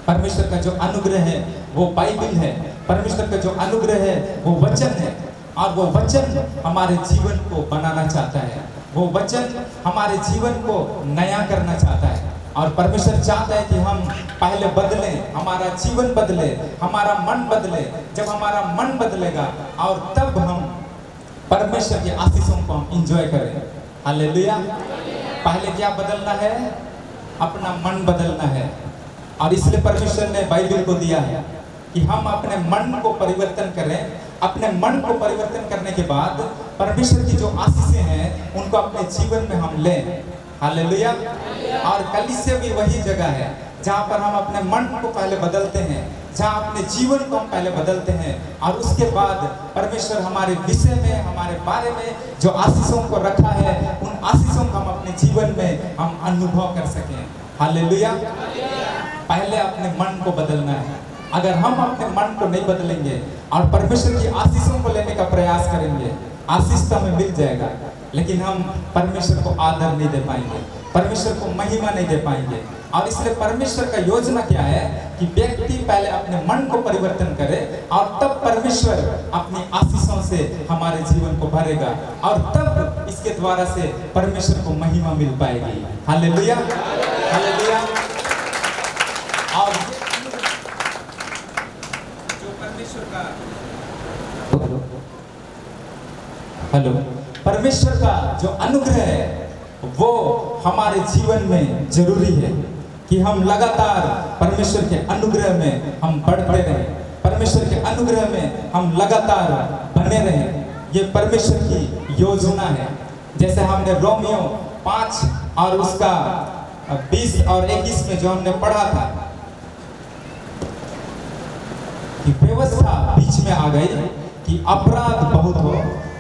परमेश्वर का जो अनुग्रह है वो बाइबल है। परमेश्वर का जो अनुग्रह है वो वचन है, और वो वचन हमारे जीवन को बनाना चाहता है। वो वचन हमारे जीवन को नया करना चाहता है, और परमेश्वर चाहता है कि हम पहले बदलें, हमारा जीवन बदले, हमारा मन बदले। जब हमारा मन बदलेगा और तब हम परमेश्वर की आशीषों को हम इंजॉय करें। हालेलुया। पहले क्या बदलना है? अपना मन बदलना है, और इसलिए परमेश्वर ने बाइबल को दिया है कि हम अपने मन को परिवर्तन करें। अपने मन को परिवर्तन करने के बाद परमेश्वर की जो आशीषें हैं उनको अपने जीवन में हम लें। हालेलुया। और कलीसिया भी वही जगह है जहाँ पर हम अपने मन को पहले बदलते हैं, जहाँ अपने जीवन को हम पहले बदलते हैं, और उसके बाद परमेश्वर हमारे विषय में, हमारे बारे में जो आशीषों को रखा है, उन आशीषों को हम अपने जीवन में हम अनुभव कर सकें। हालेलुया। पहले अपने मन को बदलना है। अगर हम अपने मन को नहीं बदलेंगे और परमेश्वर की आशीषों को लेने का प्रयास करेंगे, आशीष तो हमें मिल जाएगा, लेकिन हम परमेश्वर को आदर नहीं दे पाएंगे, परमेश्वर को महिमा नहीं दे पाएंगे। और इसलिए परमेश्वर का योजना क्या है कि व्यक्ति पहले अपने मन को परिवर्तन करे और तब परमेश्वर अपनी आशीषों से हमारे जीवन को भरेगा, और तब इसके द्वारा से परमेश्वर को महिमा मिल पाएगी। Hallelujah, hallelujah. और जो परमेश्वर का परमेश्वर का जो अनुग्रह है वो हमारे जीवन में जरूरी है कि हम लगातार परमेश्वर के अनुग्रह में हम बढ़ते रहें, परमेश्वर के अनुग्रह में हम लगातार बने रहें। ये परमेश्वर की योजना है। जैसे हमने रोमियो 5 और उसका 20 और 21 में जो हमने पढ़ा था कि व्यवस्था बीच में आ गई कि अपराध बहुत हो,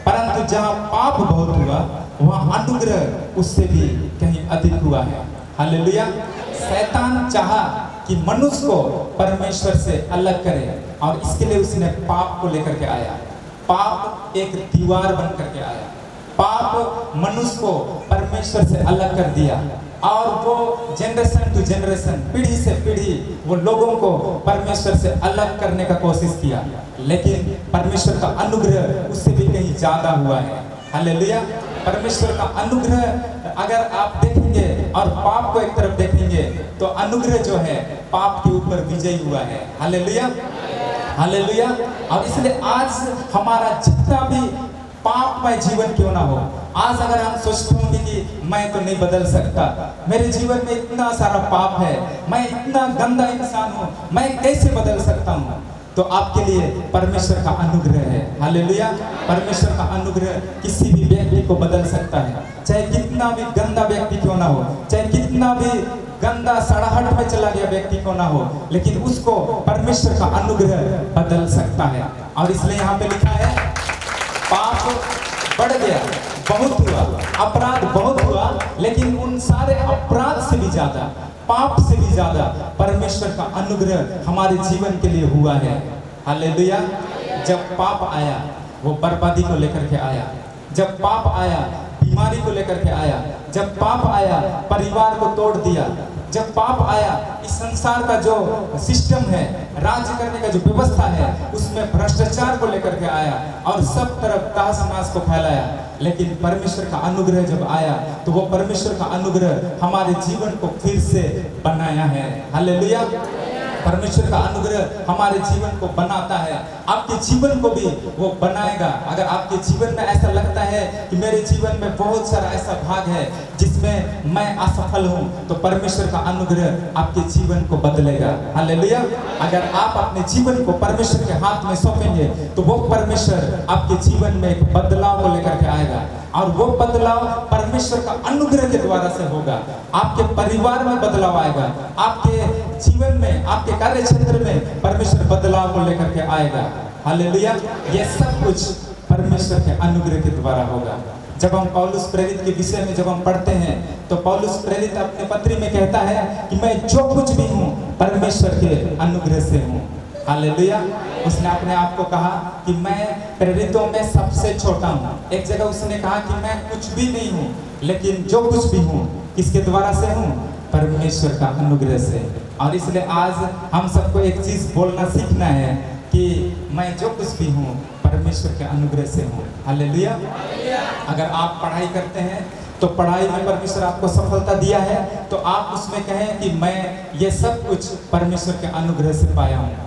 परंतु जहाँ पाप बहुत हुआ वहाँ अनुग्रह उससे भी कहीं अधिक हुआ है। हालेलुया। शैतान चाहा कि मनुष्य को परमेश्वर से अलग करे, और इसके लिए उसने पाप को लेकर के आया। पाप एक दीवार बन करके आया। पाप मनुष्य को परमेश्वर से अलग कर दिया, और वो जनरेशन टू जनरेशन, पीढ़ी से पीढ़ी वो लोगों को परमेश्वर से अलग करने का कोशिश किया, लेकिन परमेश्वर का अनुग्रह उससे भी कहीं ज्यादा हुआ है। हालेलुया। परमेश्वर का अनुग्रह अगर आप देखेंगे और पाप को एक तरफ देखेंगे तो अनुग्रह जो है पाप के ऊपर विजयी हुआ है। Hallelujah, hallelujah. और इसलिए आज हमारा जितना भी पापमय जीवन क्यों ना हो, आज अगर हम सोचते होंगे कि मैं तो नहीं बदल सकता, मेरे जीवन में इतना सारा पाप है, मैं इतना गंदा इंसान हूँ, मैं कैसे बदल सकता हूँ, तो आपके लिए परमेश्वर का अनुग्रह है। हालेलुया। परमेश्वर का अनुग्रह किसी भी व्यक्ति को बदल सकता है, चाहे कितना भी गंदा व्यक्ति क्यों ना हो, चाहे कितना भी गंदा सड़ाहट में चला गया व्यक्ति क्यों ना हो, लेकिन उसको परमेश्वर का अनुग्रह बदल सकता है। और इसलिए यहाँ पे लिखा है पाप बढ़ गया, बहुत हुआ, अपराध बहुत हुआ, लेकिन उन सारे अपराध से भी ज्यादा, पाप से भी ज्यादा परमेश्वर का अनुग्रह हमारे जीवन के लिए हुआ है। हालेलुया। जब पाप आया वो बर्बादी को लेकर के आया, जब पाप आया बीमारी को लेकर के आया, जब पाप आया परिवार को तोड़ दिया, जब पाप आया इस संसार का जो सिस्टम है, राज्य करने का जो व्यवस्था है, उसमें भ्रष्टाचार को लेकर के आया और सब तरफ तहस नहस को फैलाया। लेकिन परमेश्वर का अनुग्रह जब आया तो वो परमेश्वर का अनुग्रह हमारे जीवन को फिर से बनाया है। हालेलुया। परमेश्वर का अनुग्रह हमारे जीवन को बनाता है, आपके जीवन को भी वो बनाएगा। अगर आपके जीवन में ऐसा लगता है कि मेरे जीवन में बहुत सारा ऐसा भाग है जिसमें मैं असफल हूँ, तो परमेश्वर का अनुग्रह आपके जीवन को बदलेगा। हालेलुया। अगर आप अपने जीवन को परमेश्वर के हाथ में सौंपेंगे तो वो परमेश्वर आपके जीवन में एक बदलाव को लेकर के आएगा, और वो बदलाव परमेश्वर का अनुग्रह के द्वारा से होगा। आपके परिवार में बदलाव आएगा, आपके जीवन में, आपके कार्य क्षेत्र में परमेश्वर बदलाव को लेकर के आएगा। हालेलुया। ये सब कुछ परमेश्वर के अनुग्रह के द्वारा होगा। जब हम पौलुस प्रेरित के विषय में जब हम पढ़ते हैं तो पौलुस प्रेरित अपने पत्री में कहता है कि मैं जो कुछ भी हूँ परमेश्वर के अनुग्रह से हूँ। हालेलुया। उसने अपने आप को कहा कि मैं प्रेरितों में सबसे छोटा हूँ। एक जगह उसने कहा कि मैं कुछ भी नहीं हूँ, लेकिन जो कुछ भी हूँ किसके द्वारा से हूँ? परमेश्वर का अनुग्रह से। और इसलिए आज हम सबको एक चीज बोलना सीखना है कि मैं जो कुछ भी हूँ परमेश्वर के अनुग्रह से हूँ। हालेलुया। अगर आप पढ़ाई करते हैं तो पढ़ाई में परमेश्वर आपको सफलता दिया है तो आप उसमें कहें कि मैं ये सब कुछ परमेश्वर के अनुग्रह से पाया हूँ।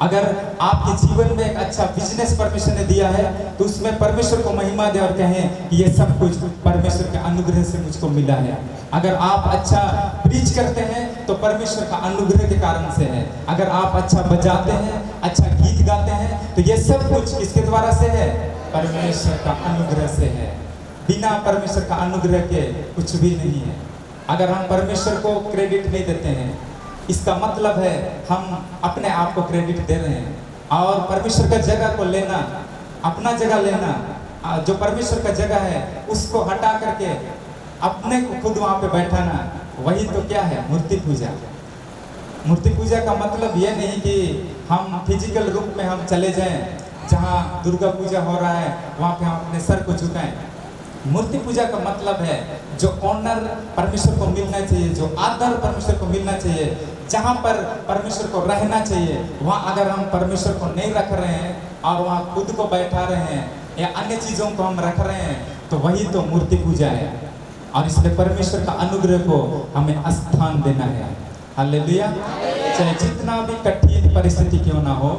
अगर आपके जीवन में एक अच्छा बिजनेस परमेश्वर ने दिया है तो उसमें परमेश्वर को महिमा दे और कहें कि ये सब कुछ परमेश्वर के अनुग्रह से मुझको मिला है। अगर आप अच्छा प्रीच करते हैं तो परमेश्वर का अनुग्रह के कारण से है। अगर आप अच्छा बजाते हैं, अच्छा गीत गाते हैं, तो ये सब कुछ किसके द्वारा से है? परमेश्वर का अनुग्रह से है। बिना परमेश्वर का अनुग्रह के कुछ भी नहीं है। अगर हम परमेश्वर को क्रेडिट नहीं देते हैं, इसका मतलब है हम अपने आप को क्रेडिट दे रहे हैं। और परमेश्वर का जगह को लेना, अपना जगह लेना, जो परमेश्वर का जगह है उसको हटा करके अपने को खुद वहाँ पे बैठाना, वही तो क्या है? मूर्ति पूजा। मूर्ति पूजा का मतलब ये नहीं कि हम फिजिकल रूप में हम चले जाएं, जहाँ दुर्गा पूजा हो रहा है वहाँ पे हम अपने सर को झुकाएं। मूर्ति पूजा का मतलब है जो ऑनर परमेश्वर को मिलना चाहिए, जो आदर परमेश्वर को मिलना चाहिए, जहाँ पर परमेश्वर को रहना चाहिए, वहाँ अगर हम परमेश्वर को नहीं रख रहे हैं और वहाँ खुद को बैठा रहे हैं या अन्य चीज़ों को हम रख रहे हैं, तो वही तो मूर्ति पूजा है। और इसलिए परमेश्वर का अनुग्रह को हमें स्थान देना है। हालेलुया। चाहे जितना भी कठिन परिस्थिति क्यों ना हो,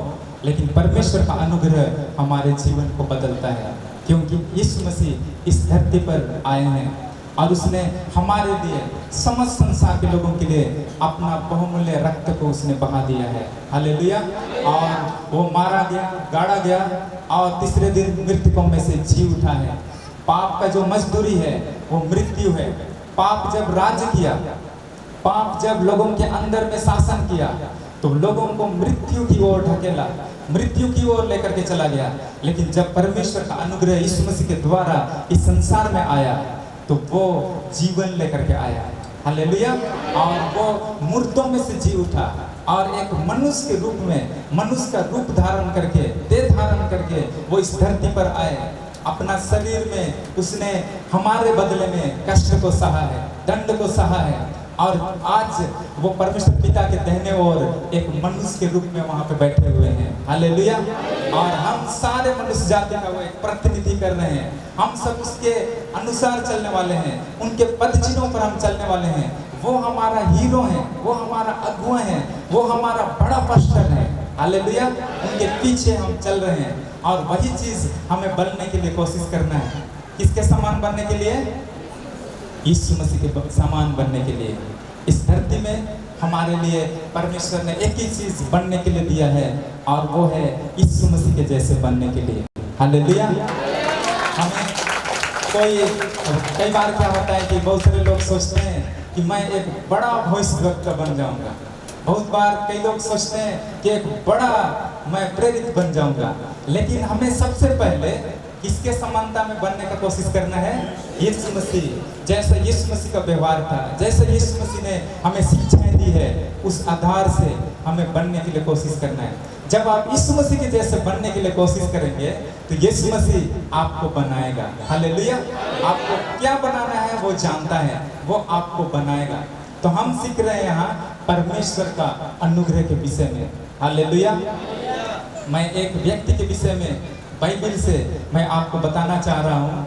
लेकिन परमेश्वर का अनुग्रह हमारे जीवन को बदलता है, क्योंकि यीशु मसीह इस धरती पर आए हैं और उसने हमारे लिए, समस्त संसार के लोगों के लिए अपना बहुमूल्य रक्त को उसने बहा दिया है। हालेलुया। और वो मारा गया, गाड़ा गया और तीसरे दिन मृतकों में से जी उठा है। पाप का जो मजदूरी है वो मृत्यु है। पाप जब राज्य किया, पाप जब लोगों के अंदर में शासन किया, तो लोगों को मृत्यु की ओर ढकेला, मृत्यु की ओर लेकर के चला गया। लेकिन जब परमेश्वर का अनुग्रह यीशु मसीह के द्वारा इस संसार में आया, तो वो जीवन लेकर के आया। हालेलुया। और वो मुर्दों में से जी उठा और एक मनुष्य के रूप में, मनुष्य का रूप धारण करके, देह धारण करके वो इस धरती पर आए। अपना शरीर में उसने हमारे बदले में कष्ट को सहा है, दंड को सहा है, और आज वो परमेश्वर पिता के दाहिने ओर एक मनुष्य के रूप में वहाँ पे बैठे हुए हैं। हालेलुया। और हम सारे मनुष्य जाति का वो एक प्रतिनिधि कर रहे हैं। हम सब उसके अनुसार चलने वाले हैं, उनके पदचिन्हों पर हम चलने वाले हैं। वो हमारा हीरो है, वो हमारा अगुआ है, वो हमारा बड़ा पास्टर है। हालेलुया। उनके पीछे हम चल रहे हैं और वही चीज हमें बनने के लिए कोशिश करना है। किसके समान बनने के लिए? यीशु मसीह के समान बनने के लिए। इस धरती में हमारे लिए परमेश्वर ने एक ही चीज बनने के लिए दिया है, और वो है यीशु मसीह के जैसे बनने के लिए। हालेलुया। हमें कई बार क्या होता है कि बहुत सारे लोग सोचते हैं कि मैं एक बड़ा भविष्यवक्ता बन जाऊंगा। बहुत बार कई लोग सोचते हैं कि एक बड़ा मैं प्रेरित बन जाऊंगा। लेकिन हमें सबसे पहले किसके समानता में बनने का कोशिश करना है? यीशु मसीह। जैसे यीशु मसीह का व्यवहार था, जैसे यीशु मसीह ने हमें शिक्षाएं दी है, उस आधार से हमें बनने के लिए कोशिश करना है। जब आप यीशु मसीह के जैसे बनने के लिए कोशिश करेंगे, तो यीशु मसीह आपको बनाएगा। हालेलुया। आपको क्या बनाना है वो जानता है, वो आपको बनाएगा। तो हम सीख रहे हैं यहाँ परमेश्वर का अनुग्रह के विषय में। हालेलुया। मैं एक व्यक्ति के विषय में बाइबल से मैं आपको बताना चाह रहा हूँ,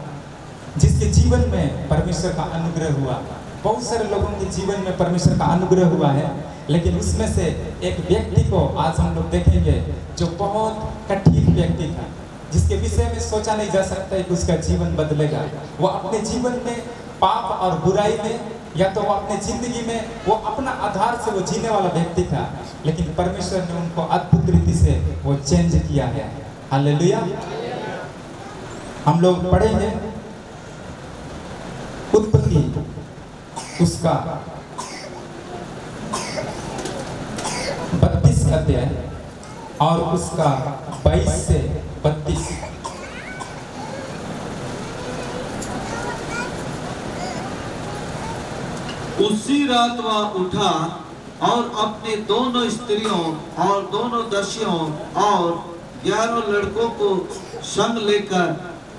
जिसके जीवन में परमेश्वर का अनुग्रह हुआ। बहुत सारे लोगों के जीवन में परमेश्वर का अनुग्रह हुआ है, लेकिन उसमें से एक व्यक्ति को आज हम लोग देखेंगे जो बहुत कठिन व्यक्ति था, जिसके विषय में सोचा नहीं जा सकता कि उसका जीवन बदलेगा। वो अपने जीवन में पाप और बुराई में, या तो वो अपने जिंदगी में वो अपना आधार से वो जीने वाला व्यक्ति था, लेकिन परमेश्वर ने उनको अद्भुत रीति से वो चेंज किया है। हालेलुया। हम लोग पढ़ेंगे उत्पत्ति उसका 32 अध्याय और उसका 22 से 32। उसी रात वह उठा और अपने दोनों स्त्रियों और दोनों दस्युओं और 11 लड़कों को संग लेकर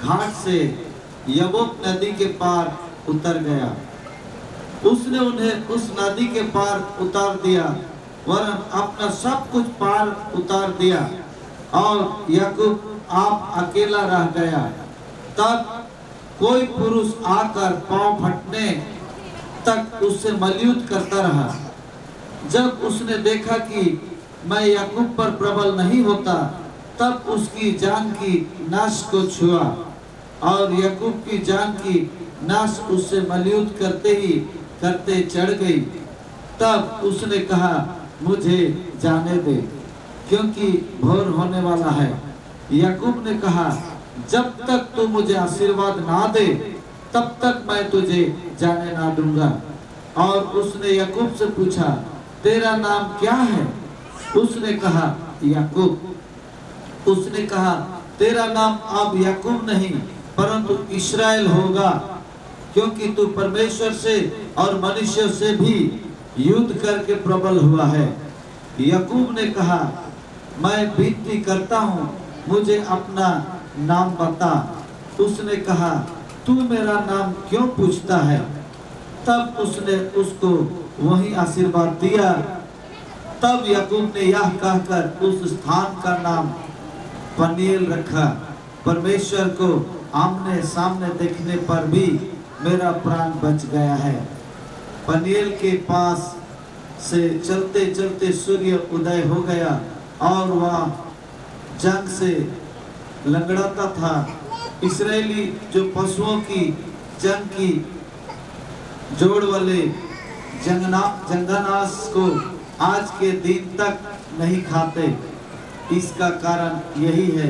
घाट से यब्बोक नदी के पार उतर गया। उसने उन्हें उस नदी के पार उतार दिया, वरन अपना सब कुछ पार उतार दिया, और याकूब आप अकेला रह गया। तब कोई पुरुष आकर पांव फटने तक उससे मलयुद्ध करता रहा। जब उसने देखा कि मैं याकूब पर प्रबल नहीं होता, तब उसकी जान की नाश को छुआ और याकूब की जान की नाश उससे मलयुद्ध करते चढ़ गई। तब उसने कहा, मुझे जाने दे, क्योंकि भोर होने वाला है। याकूब ने कहा, जब तक तू मुझे आशीर्वाद ना दे तब तक मैं तुझे जाने ना दूंगा। और उसने याकूब से पूछा, तेरा नाम क्या है? उसने कहा, याकूब। उसने कहा, तेरा नाम अब याकूब नहीं परंतु इस्राएल होगा, क्योंकि तू परमेश्वर से और मनुष्य से भी युद्ध करके प्रबल हुआ है। याकूब ने कहा, मैं विनती करता हूँ, मुझे अपना नाम बता। उसने कहा, तू मेरा नाम क्यों पूछता है? तब उसने उसको वही आशीर्वाद दिया। तब याकूब ने यह कहकर उस स्थान का नाम पनीएल रखा, परमेश्वर को आमने सामने देखने पर भी मेरा प्राण बच गया है। पनीएल के पास से चलते चलते सूर्य उदय हो गया और वह जंग से लंगड़ाता था। इस्राएली जो पशुओं की जंग की जोड़ वाले जंगनास को आज के दिन तक नहीं खाते। इसका कारण यही है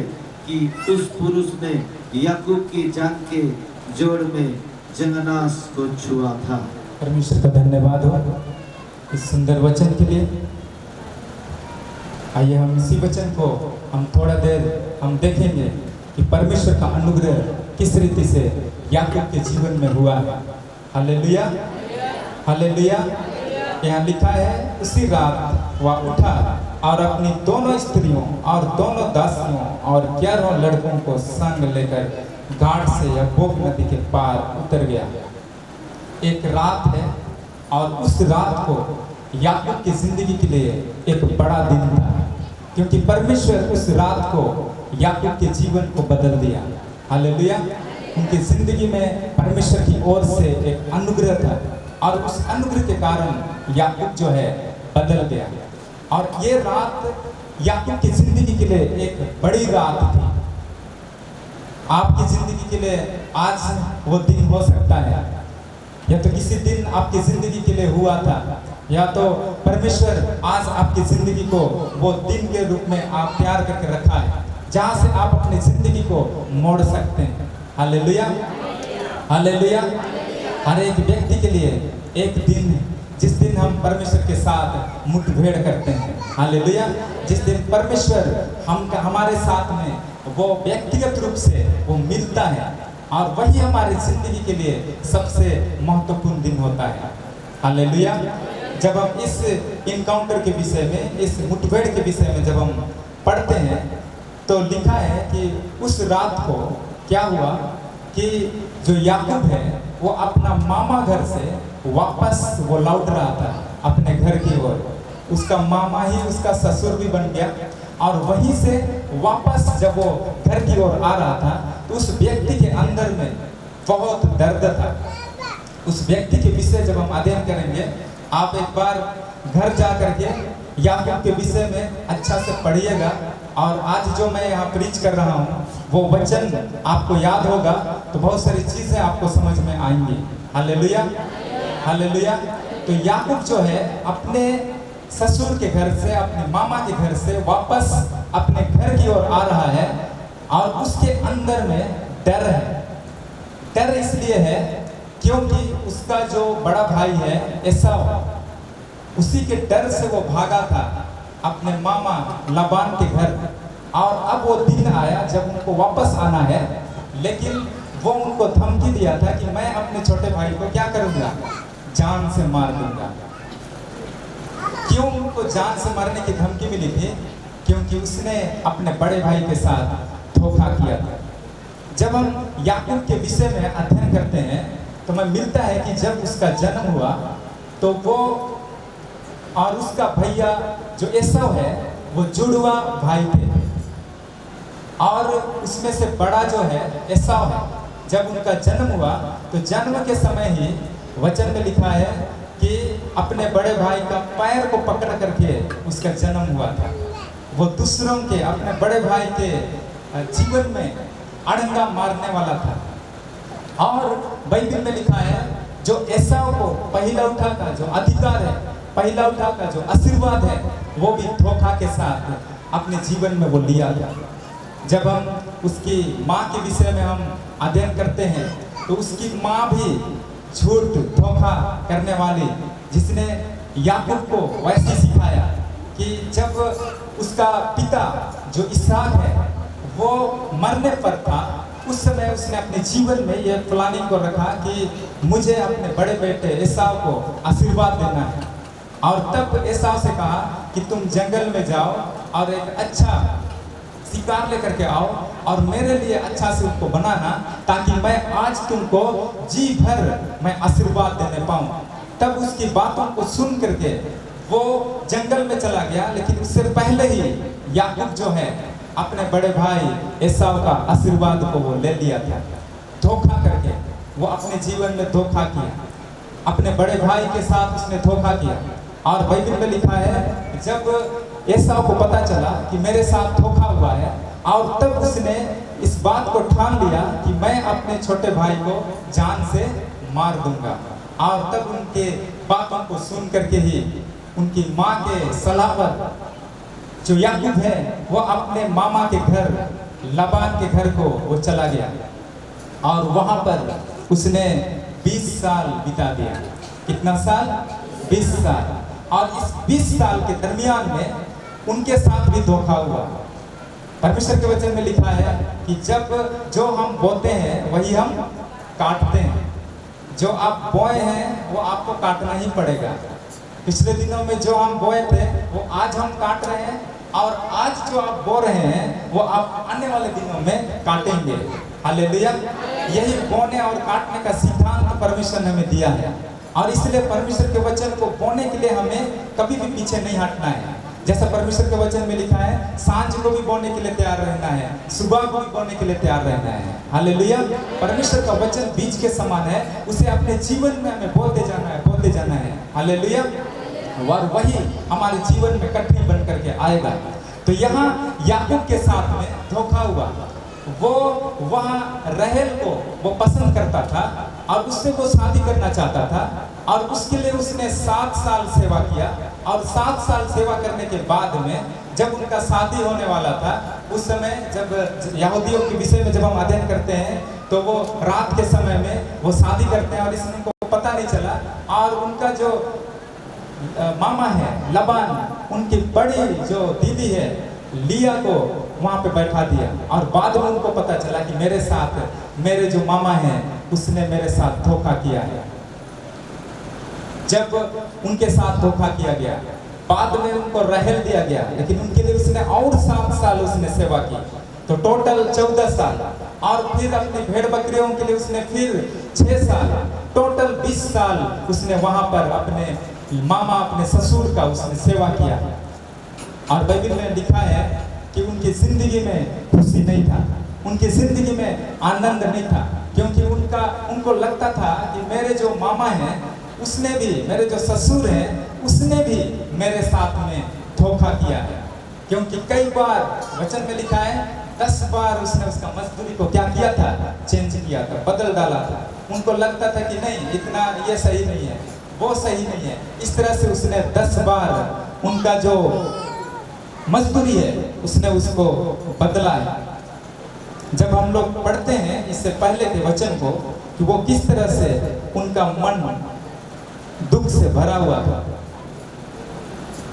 कि उस पुरुष ने याकूब की जंग के जोड़ में जंगनास को छुआ था। परमेश्वर का धन्यवाद हो इस सुंदर वचन के लिए। आइए हम इसी वचन को हम थोड़ा देर हम देखेंगे कि परमेश्वर का अनुग्रह किस रीति से याकूब के जीवन में हुआ है। Hallelujah, hallelujah. यहाँ लिखा है, उसी रात वह उठा और अपनी दोनों स्त्रियों और दोनों दासियों और 11 लड़कों को संग लेकर घाट से यब्बोक नदी के पार उतर गया। एक रात है और उस रात को याकूब की जिंदगी के लिए एक बड़ा दिन था, क्योंकि परमेश्वर उस रात को याकूब के जीवन को बदल दिया। हालेलुया। उनकी जिंदगी में परमेश्वर की ओर से एक अनुग्रह था और उस अनुग्रह के कारण याकूब जो है बदल गया। और ये रात याकूब की जिंदगी के लिए एक बड़ी रात थी। आपकी जिंदगी के लिए आज वो दिन हो सकता है, या तो किसी दिन आपकी जिंदगी के लिए हुआ था, या तो परमेश्वर आज आपकी जिंदगी को वो दिन के रूप में आप तैयार करके रखा है, जहां से आप अपनी जिंदगी को मोड़ सकते हैं। Hallelujah, hallelujah. हर एक व्यक्ति के लिए एक दिन है जिस दिन हम परमेश्वर के साथ मुठभेड़ करते हैं। हालेलुया। जिस दिन परमेश्वर हमारे साथ में वो व्यक्तिगत रूप से वो मिलता है, और वही हमारी जिंदगी के लिए सबसे महत्वपूर्ण दिन होता है। हालेलुया। जब हम इस इनकाउंटर के विषय में, इस मुठभेड़ के विषय में जब हम पढ़ते हैं तो लिखा है कि उस रात को क्या हुआ कि जो याकूब है वो अपना मामा घर से वापस वो लौट रहा था अपने घर की ओर। उसका मामा ही उसका ससुर भी बन गया, और वहीं से वापस जब वो घर की ओर आ रहा था तो उस व्यक्ति के अंदर में बहुत दर्द था। उस व्यक्ति के विषय जब हम अध्ययन करेंगे, आप एक बार घर जा करके याकूब के विषय में अच्छा से पढ़िएगा, और आज जो मैं यहाँ प्रीच कर रहा हूँ वो वचन आपको याद होगा तो बहुत सारी चीजें आपको समझ में आएंगी। Hallelujah, hallelujah. तो याकूब जो है अपने ससुर के घर से, अपने मामा के घर से वापस अपने घर की ओर आ रहा है, और उसके अंदर में डर है। डर इसलिए है क्योंकि उसका जो बड़ा भाई है एसाव, उसी के डर से वो भागा था अपने मामा लाबान के घर, और अब वो दिन आया जब उनको वापस आना है, लेकिन वो उनको धमकी दिया था कि मैं अपने छोटे भाई को क्या करूंगा, जान से मार दूंगा। क्यों उनको जान से मारने की धमकी मिली थी? क्योंकि उसने अपने बड़े भाई के साथ धोखा किया था। जब हम याकूब के विषय में अध्ययन करते हैं तो हमें मिलता है कि जब उसका जन्म हुआ तो वो और उसका भैया जो एसाव है वो जुड़वा भाई थे, और उसमें से बड़ा जो है एसाव है। जब उनका जन्म हुआ तो जन्म के समय ही वचन में लिखा है कि अपने बड़े भाई का पैर को पकड़ करके उसका जन्म हुआ था। वो दूसरों के, अपने बड़े भाई के जीवन में अड़ंगा मारने वाला था। और बाइबल में लिखा है जो एसाव को पहला उठा का जो अधिकार है, पहला उठा का जो आशीर्वाद है, वो भी धोखा के साथ अपने जीवन में वो लिया गया। जब हम उसकी माँ के विषय में हम अध्ययन करते हैं तो उसकी माँ भी झूठ धोखा करने वाली, जिसने याकूब को वैसे सिखाया कि जब उसका पिता जो इसहाक है वो मरने पर था, उस समय उसने अपने जीवन में यह प्लानिंग को रखा कि मुझे अपने बड़े बेटे एसाव को आशीर्वाद देना है। और तब एसाव से कहा कि तुम जंगल में जाओ और एक अच्छा शिकार लेकर के आओ और मेरे लिए अच्छा से उसको बनाना, ताकि मैं आज तुमको जी भर मैं आशीर्वाद देने पाऊं। तब उसकी बातों को सुन करके वो जंगल में चला गया, लेकिन उससे पहले ही याकूब जो है अपने बड़े भाई एसाव का आशीर्वाद को वो ले लिया था। धोखा करके वो अपने जीवन में धोखा किया, अपने बड़े भाई के साथ उसने धोखा किया। और बाइबल में लिखा है जब एसाव को पता चला कि मेरे साथ धोखा हुआ है, और तब उसने इस बात को ठान लिया कि मैं अपने छोटे भाई को जान से मार दूंगा। और तब उनके बातों को सुन करके ही उनकी माँ के सलाह पर जो याकूब है वो अपने मामा के घर लबान के घर को वो चला गया और वहाँ पर उसने 20 साल बिता दिया। कितना साल? 20 साल। और इस 20 साल के दरमियान में उनके साथ भी धोखा हुआ। परमेश्वर के वचन में लिखा है कि जब जो हम बोते हैं वही हम काटते हैं। जो आप बोए हैं वो आपको काटना ही पड़ेगा। पिछले दिनों में जो हम बोए थे वो आज हम काट रहे हैं, और आज जो आप बो रहे हैं वो आप आने वाले दिनों में काटेंगे। हालेलुया। यही बोने और काटने का सिद्धांत परमेश्वर ने हमें दिया है, और इसलिए परमेश्वर के वचन को बोने के लिए हमें कभी भी पीछे नहीं हटना है। जैसा परमेश्वर के वचन में लिखा है, सांझ को भी बोने के लिए तैयार रहना है, सुबह को भी बोने के लिए तैयार रहना है। हालेलुया। परमेश्वर का वचन बीज के समान है, उसे अपने जीवन में हमें बोलते जाना है, बोलते जाना है। हालेलुया। और वही हमारे जीवन में कठिन बन करके आएगा। तो यहाँ याकूब के साथ में धोखा हुआ। वो वहाँ रहेल को वो पसंद करता था और उससे वो शादी करना चाहता था, और उसके लिए उसने 7 साल सेवा किया। और 7 साल सेवा करने के बाद में जब उनका शादी होने वाला था, उस समय जब यहूदियों के विषय में जब हम अध्ययन करते हैं तो वो रात के समय में वो शादी करते हैं और इसको पता नहीं चला। और उनका जो मामा है लबान, उनकी बड़ी जो दीदी है लिया को वहाँ पे बैठा दिया, और बाद में उनको पता चला कि मेरे साथ मेरे जो मामा हैं उसने मेरे साथ धोखा किया है। जब उनके साथ धोखा किया गया, बाद में उनको रहेल दिया गया, लेकिन उनके लिए उसने और 7 साल उसने सेवा की, तो टोटल 14 साल। और फिर अपनी भेड़ बकरियों के लिए उसने फिर 6 साल, टोटल 20 साल उसने वहाँ पर अपने मामा अपने ससुर का उसने सेवा किया। और बाइबल में लिखा है कि उनकी जिंदगी में खुशी नहीं था, उनकी जिंदगी में आनंद नहीं था, क्योंकि उनको लगता था कि मेरे जो मामा हैं उसने भी, मेरे जो ससुर हैं उसने भी मेरे साथ में धोखा किया है। क्योंकि कई बार वचन में लिखा है 10 बार उसने उसका मजदूरी को क्या किया था? चेंज किया था, बदल डाला था। उनको लगता था कि नहीं, इतना ये सही नहीं है, वो सही नहीं है। इस तरह से उसने 10 बार उनका जो मजदूरी है उसने उसको बदला है। जब हम लोग पढ़ते हैं इससे पहले के वचन को कि वो किस तरह से उनका मन दुख से भरा हुआ था,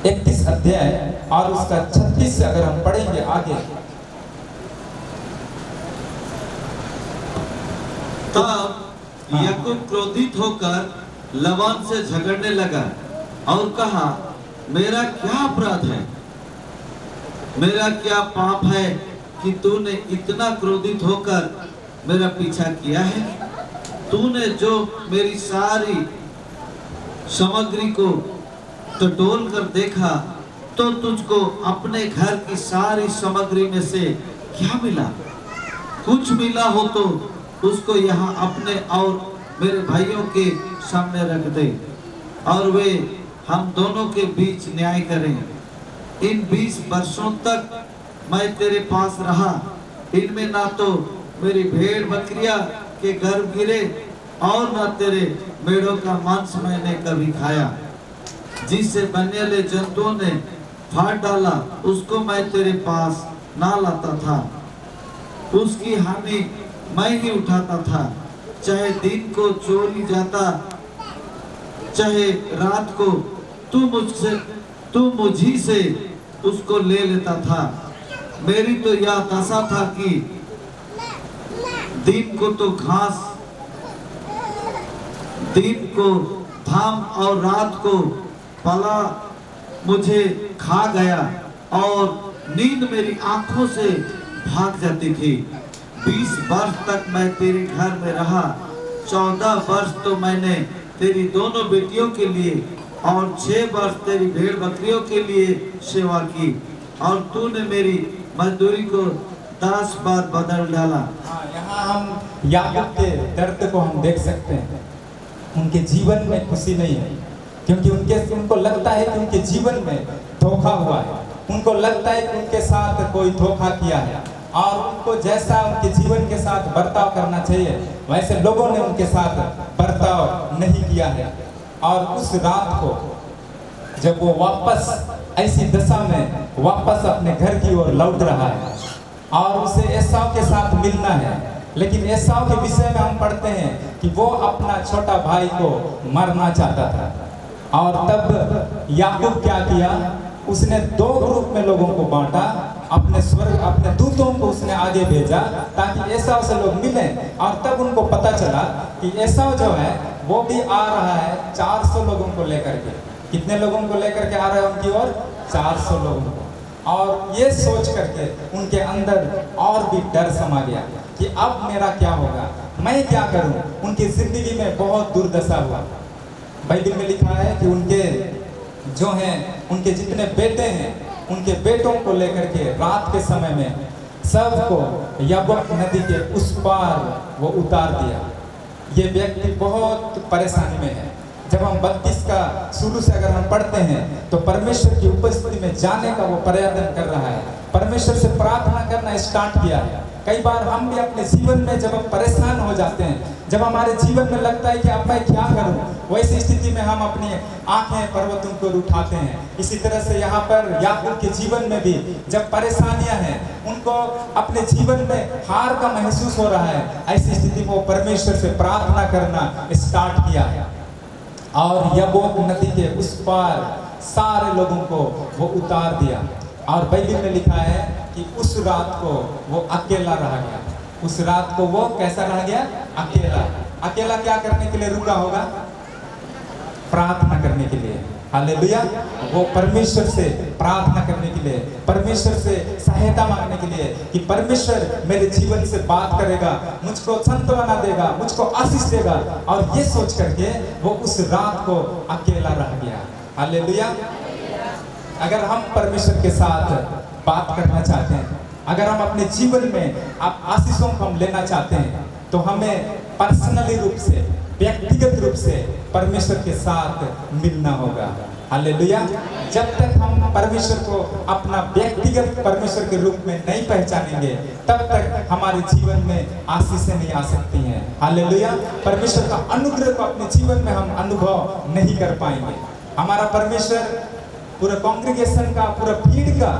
31 अध्याय और उसका 36 से अगर हम पढ़ेंगे आगे, तब याकूब क्रोधित होकर लबान से झगड़ने लगा और कहा, मेरा क्या अपराध है, मेरा क्या पाप है कि तूने इतना क्रोधित होकर मेरा पीछा किया है? तूने जो मेरी सारी सामग्री को टटोल कर देखा तो तुझको अपने घर की सारी सामग्री में से क्या मिला? कुछ मिला हो तो उसको यहाँ अपने और मेरे भाइयों के सामने रख दे, और वे हम दोनों के बीच न्याय करें। इन 20 वर्षों तक मैं तेरे पास रहा, इनमें ना तो मेरी भेड़ बकरियां के गर्भ गिरे, और न तेरे मेढ़ों का मांस मैंने कभी खाया। जिसे बन्हेले जंतुओं ने फाड़ डाला, उसको मैं तेरे पास ना लाता था। उसकी हानि मैं ही उठाता था, चाहे दिन को चोरी जाता, चाहे रात को तू मुझी से उसको ले लेता था। मेरी तो यह दशा था कि दिन को तो घास, दिन को धाम और रात को पला मुझे खा गया, और नींद मेरी आंखों से भाग जाती थी। 20 वर्ष तक मैं तेरे घर में रहा, 14 वर्ष तो मैंने तेरी दोनों बेटियों के लिए और 6 वर्ष तेरी भेड़ बकरियों के लिए सेवा की, और तूने मेरी मजदूरी को 10 बार बदल डाला। यहाँ हम याकूब के दर्द को हम देख सकते हैं। उनके जीवन में खुशी नहीं है, क्योंकि उनको लगता है कि उनके जीवन में धोखा हुआ है। उनको लगता है कि उनके साथ कोई धोखा किया है, और उनको जैसा उनके जीवन के साथ बर्ताव करना चाहिए वैसे लोगों ने उनके साथ बर्ताव नहीं किया है। और उस रात को जब वो वापस ऐसी दशा में वापस अपने घर की ओर लौट रहा है, और उसे एसाव के साथ मिलना है, लेकिन एसाव के विषय में हम पढ़ते हैं कि वो अपना छोटा भाई को मारना चाहता था। और तब याकूब क्या किया, उसने 2 ग्रुप में लोगों को बांटा, अपने दूतों को उसने आगे भेजा ताकि एसाव से लोग मिलें। और तब उनको पता चला कि एसाव जो है वो भी आ रहा है 400 लोगों को लेकर के। कितने लोगों को लेकर के आ रहा है उनकी ओर? 400 लोगों को। और ये सोच करके उनके अंदर और भी डर समा गया कि अब मेरा क्या होगा, मैं क्या करूं। उनकी जिंदगी में बहुत दुर्दशा हुआ। बाइबल में लिखा है कि उनके जो हैं, उनके जितने बेटे हैं, उनके बेटों को लेकर के रात के समय में सबको यब्बोक नदी के उस पार वो उतार दिया। ये व्यक्ति बहुत परेशानी में है। जब हम 32 का शुरू से अगर हम पढ़ते हैं तो परमेश्वर की उपस्थिति में जाने का वो प्रयत्न कर रहा है, परमेश्वर से प्रार्थना करना स्टार्ट किया है। कई बार हम भी अपने जीवन में जब हम परेशान हो जाते हैं, जब हमारे जीवन में लगता है कि अब मैं क्या करूं, वैसी स्थिति में हम अपनी आंखें पर्वतों को उठाते हैं। इसी तरह से यहाँ पर याकूब के जीवन में भी जब परेशानियां हैं, उनको अपने जीवन में हार का महसूस हो रहा है, ऐसी स्थिति में वो परमेश्वर से प्रार्थना करना स्टार्ट किया है। और यब्बोक नदी के उस पार सारे लोगों को वो उतार दिया। और बाइबल में लिखा है कि उस रात को वो अकेला रह गया। उस रात को वो कैसा रह गया? अकेला। अकेला क्या करने के लिए रुका होगा? प्रार्थना करने के लिए। हालेलुया। वो परमेश्वर से प्रार्थना करने के लिए, परमेश्वर से सहायता मांगने के लिए कि परमेश्वर मेरे जीवन से बात करेगा, मुझको सांत्वना देगा, मुझको आशीष देगा। और ये सोच करके वो उस रात को अकेला रह गया। हालेलुया। अगर हम परमेश्वर के साथ बात करना चाहते हैं, अगर हम अपने जीवन में आप आशीषों को हम लेना चाहते हैं, तो हमें पर्सनली रूप से, व्यक्तिगत रूप से परमेश्वर के साथ मिलना होगा। हालेलुया। जब तक हम परमेश्वर को अपना व्यक्तिगत परमेश्वर के रूप में नहीं पहचानेंगे, तब तक हमारे जीवन में आशीषें नहीं आ सकती हैं। हालेलुया। परमेश्वर का अनुग्रह को अपने जीवन में हम अनुभव नहीं कर पाएंगे। हमारा परमेश्वर पूरा कांग्रेगेशन का, पूरा भीड़ का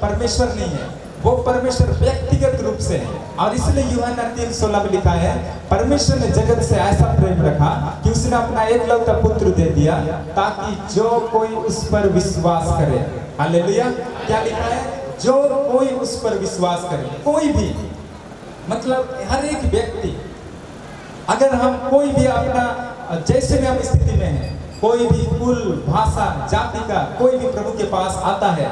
परमेश्वर नहीं है, वो परमेश्वर व्यक्तिगत रूप से है। और इसलिए यूहन्ना 3:16 में लिखा है, परमेश्वर ने जगत से ऐसा प्रेम रखा कि उसने अपना एकलौता पुत्र दे दिया ताकि जो कोई उस पर विश्वास करे। हालेलुया। क्या लिखा है? जो कोई उस पर विश्वास करे। कोई भी, मतलब हर एक व्यक्ति, अगर हम कोई भी अपना जैसे भी हम स्थिति में हैं, कोई भी कुल, भाषा, जाति का कोई भी प्रभु के पास आता है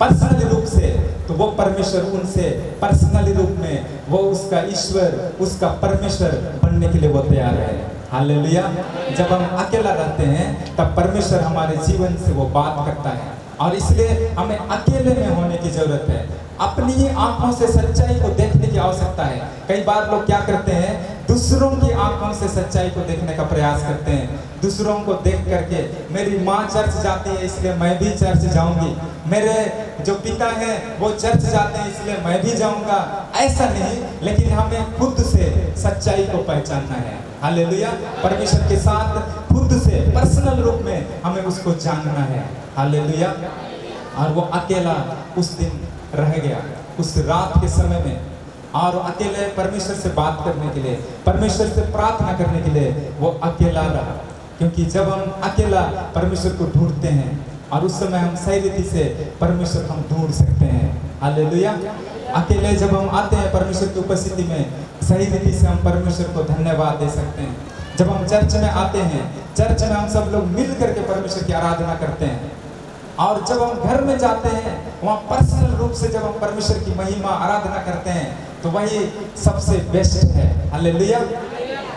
पर्सनली रूप से, तो वो परमेश्वर उनसे पर्सनली रूप में वो उसका ईश्वर, उसका परमेश्वर बनने के लिए वो तैयार है। हालेलुया। जब हम अकेला रहते हैं तब परमेश्वर हमारे जीवन से वो बात करता है, और इसलिए हमें अकेले में होने की जरूरत है। अपनी ही आंखों से सच्चाई को देखने की आवश्यकता है। कई बार लोग क्या करते हैं, दूसरों की आंखों से सच्चाई को देखने का प्रयास करते हैं। दूसरों को देख करके मेरी माँ चर्च जाती है इसलिए मैं भी चर्च जाऊंगी, मेरे जो पिता हैं वो चर्च जाते हैं इसलिए मैं भी जाऊंगा। ऐसा नहीं, लेकिन हमें खुद से सच्चाई को पहचानना है। हालेलुया। परमेश्वर के साथ खुद से पर्सनल रूप में हमें उसको जानना है। हालेलुया। और वो अकेला उस दिन रह गया, उस रात के समय में, और अकेले परमेश्वर से बात करने के लिए, परमेश्वर से प्रार्थना करने के लिए वो अकेला रहा। क्योंकि जब हम अकेला परमेश्वर को ढूंढते हैं और उस समय हम सही रीति से परमेश्वर हम ढूंढ सकते हैं। हालेलुया। अकेले जब हम आते हैं परमेश्वर की उपस्थिति में, सही रीति से हम परमेश्वर को धन्यवाद दे सकते हैं। जब हम चर्च में आते हैं, चर्च में हम सब लोग मिल करके परमेश्वर की आराधना करते हैं। और जब हम घर में जाते हैं, वहाँ पर्सनल रूप से जब हम परमेश्वर की महिमा आराधना करते हैं, तो वही सबसे बेस्ट है। हालेलुया।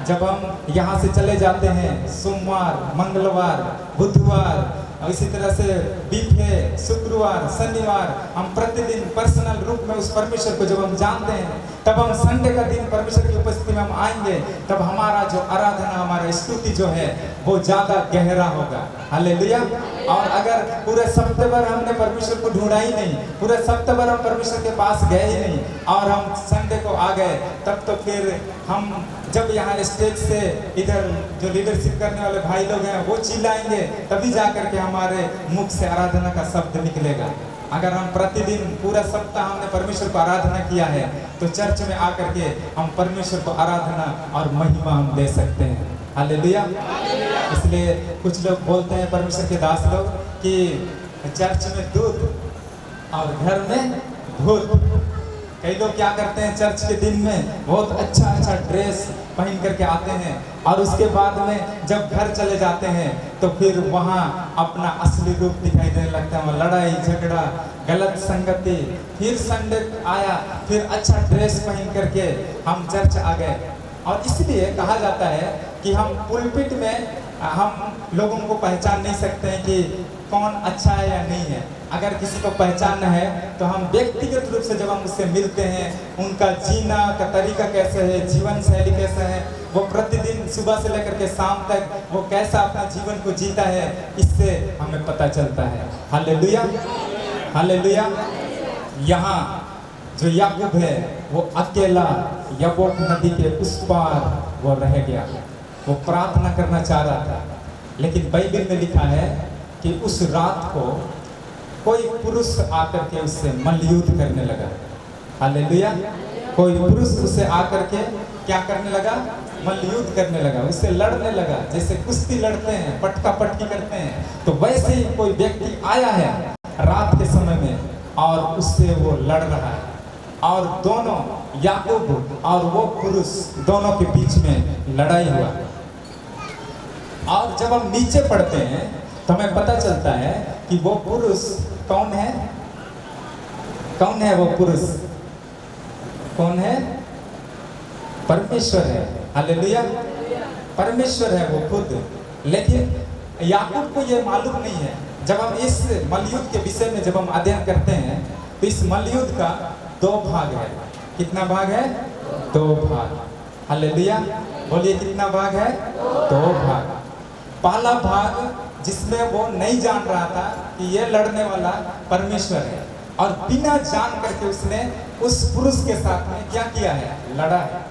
जब हम यहाँ से चले जाते हैं सोमवार, मंगलवार, बुधवार, इसी तरह से बीफे, शुक्रवार, शनिवार, हम प्रतिदिन पर्सनल रूप में उस परमेश्वर को जब हम जानते हैं, तब हम संडे का दिन परमेश्वर की उपस्थिति में हम आएंगे, तब हमारा जो आराधना, हमारा स्तुति जो है वो ज़्यादा गहरा होगा। हालेलुया। और अगर पूरे सप्ताह भर हमने परमेश्वर को ढूंढा ही नहीं, पूरे सप्ताह भर हम परमेश्वर के पास गए ही नहीं, और हम संडे को आ गए, तब तो फिर हम जब यहाँ स्टेज से इधर जो लीडरशिप करने वाले भाई लोग हैं वो चिल्लाएंगे, तभी जा करके हमारे मुख से आराधना का शब्द निकलेगा। अगर हम प्रतिदिन पूरा सप्ताह हमने परमेश्वर को आराधना किया है, तो चर्च में आकर के हम परमेश्वर को आराधना और महिमा हम दे सकते हैं। हालेलुया। इसलिए कुछ लोग बोलते हैं, परमेश्वर के दास लोग, कि चर्च में दूध और घर में भूत। कई लोग क्या करते हैं, चर्च के दिन में बहुत अच्छा अच्छा ड्रेस पहन करके आते हैं, और उसके बाद में जब घर चले जाते हैं तो फिर वहाँ अपना असली रूप दिखाई देने लगता है। लड़ाई झगड़ा, गलत संगति। फिर संडे आया, फिर अच्छा ड्रेस पहन करके हम चर्च आ गए। और इसलिए कहा जाता है कि हम पुलपिट में हम लोगों को पहचान नहीं सकते हैं कि कौन अच्छा है या नहीं है। अगर किसी को पहचानना है तो हम व्यक्तिगत रूप से जब हम उससे मिलते हैं, उनका जीना का तरीका कैसे है, जीवन शैली कैसा है, वो प्रतिदिन सुबह से लेकर के शाम तक वो कैसा अपना जीवन को जीता है, इससे हमें पता चलता है। हालेलुया। हालेलुया। यहाँ जो याकूब है वो अकेला यब्बोक नदी के उस पार वो रह गया। वो प्रार्थना करना चाह रहा था, लेकिन बाइबल में लिखा है कि उस रात को कोई पुरुष आकर के उससे मल्लयुद्ध करने लगा। हालेलुया। कोई पुरुष उससे आकर के क्या करने लगा, मल्लयुद्ध करने लगा, उससे लड़ने लगा। जैसे कुश्ती लड़ते हैं, पटका पटकी करते हैं, तो वैसे ही कोई व्यक्ति आया है रात के समय में और उससे वो लड़ रहा है। और दोनों, याकूब और वो पुरुष, दोनों के बीच में लड़ाई हुआ। और जब हम नीचे पढ़ते हैं तो हमें पता चलता है कि वो पुरुष कौन है। कौन है वो पुरुष? कौन है? परमेश्वर है। हालेलुया। परमेश्वर है वो खुद। लेकिन याकूब को ये मालूम नहीं है। जब हम इस मल्लयुद्ध के विषय में जब हम अध्ययन करते हैं तो इस मल्लयुद्ध का 2 भाग है। कितना भाग है? 2 भाग। हालेलुया। बोलिए कितना भाग है? 2 भाग। पहला भाग जिसमें वो नहीं जान रहा था कि ये लड़ने वाला परमेश्वर है, और बिना जान करके उसने उस पुरुष के साथ में क्या किया है? लड़ा है।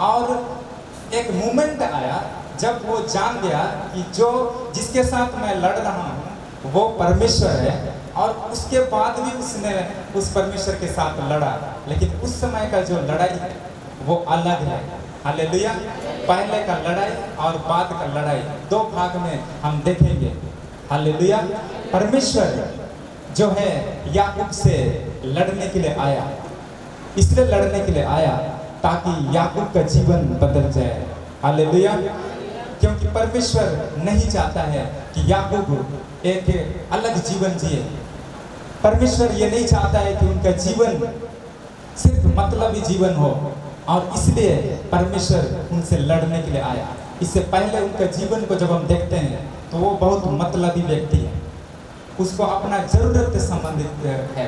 और एक मोमेंट आया जब वो जान गया कि जो जिसके साथ मैं लड़ रहा हूँ वो परमेश्वर है, और उसके बाद भी उसने उस परमेश्वर के साथ लड़ा। लेकिन उस समय का जो लड़ाई है वो अलग है। हालेलुया। पहले का लड़ाई और बाद का लड़ाई 2 भाग में हम देखेंगे। हालेलुया। परमेश्वर जो है याकूब से लड़ने के लिए आया, इसलिए लड़ने के लिए आया ताकि याकूब का जीवन बदल जाए। हालेलुया। क्योंकि परमेश्वर नहीं चाहता है कि याकूब एक अलग जीवन जिए। परमेश्वर ये नहीं चाहता है कि उनका जीवन सिर्फ मतलबी जीवन हो, और इसलिए परमेश्वर उनसे लड़ने के लिए आया। इससे पहले उनका जीवन को जब हम देखते हैं तो वो बहुत मतलबी व्यक्ति है, उसको अपना जरूरत से संबंधित है।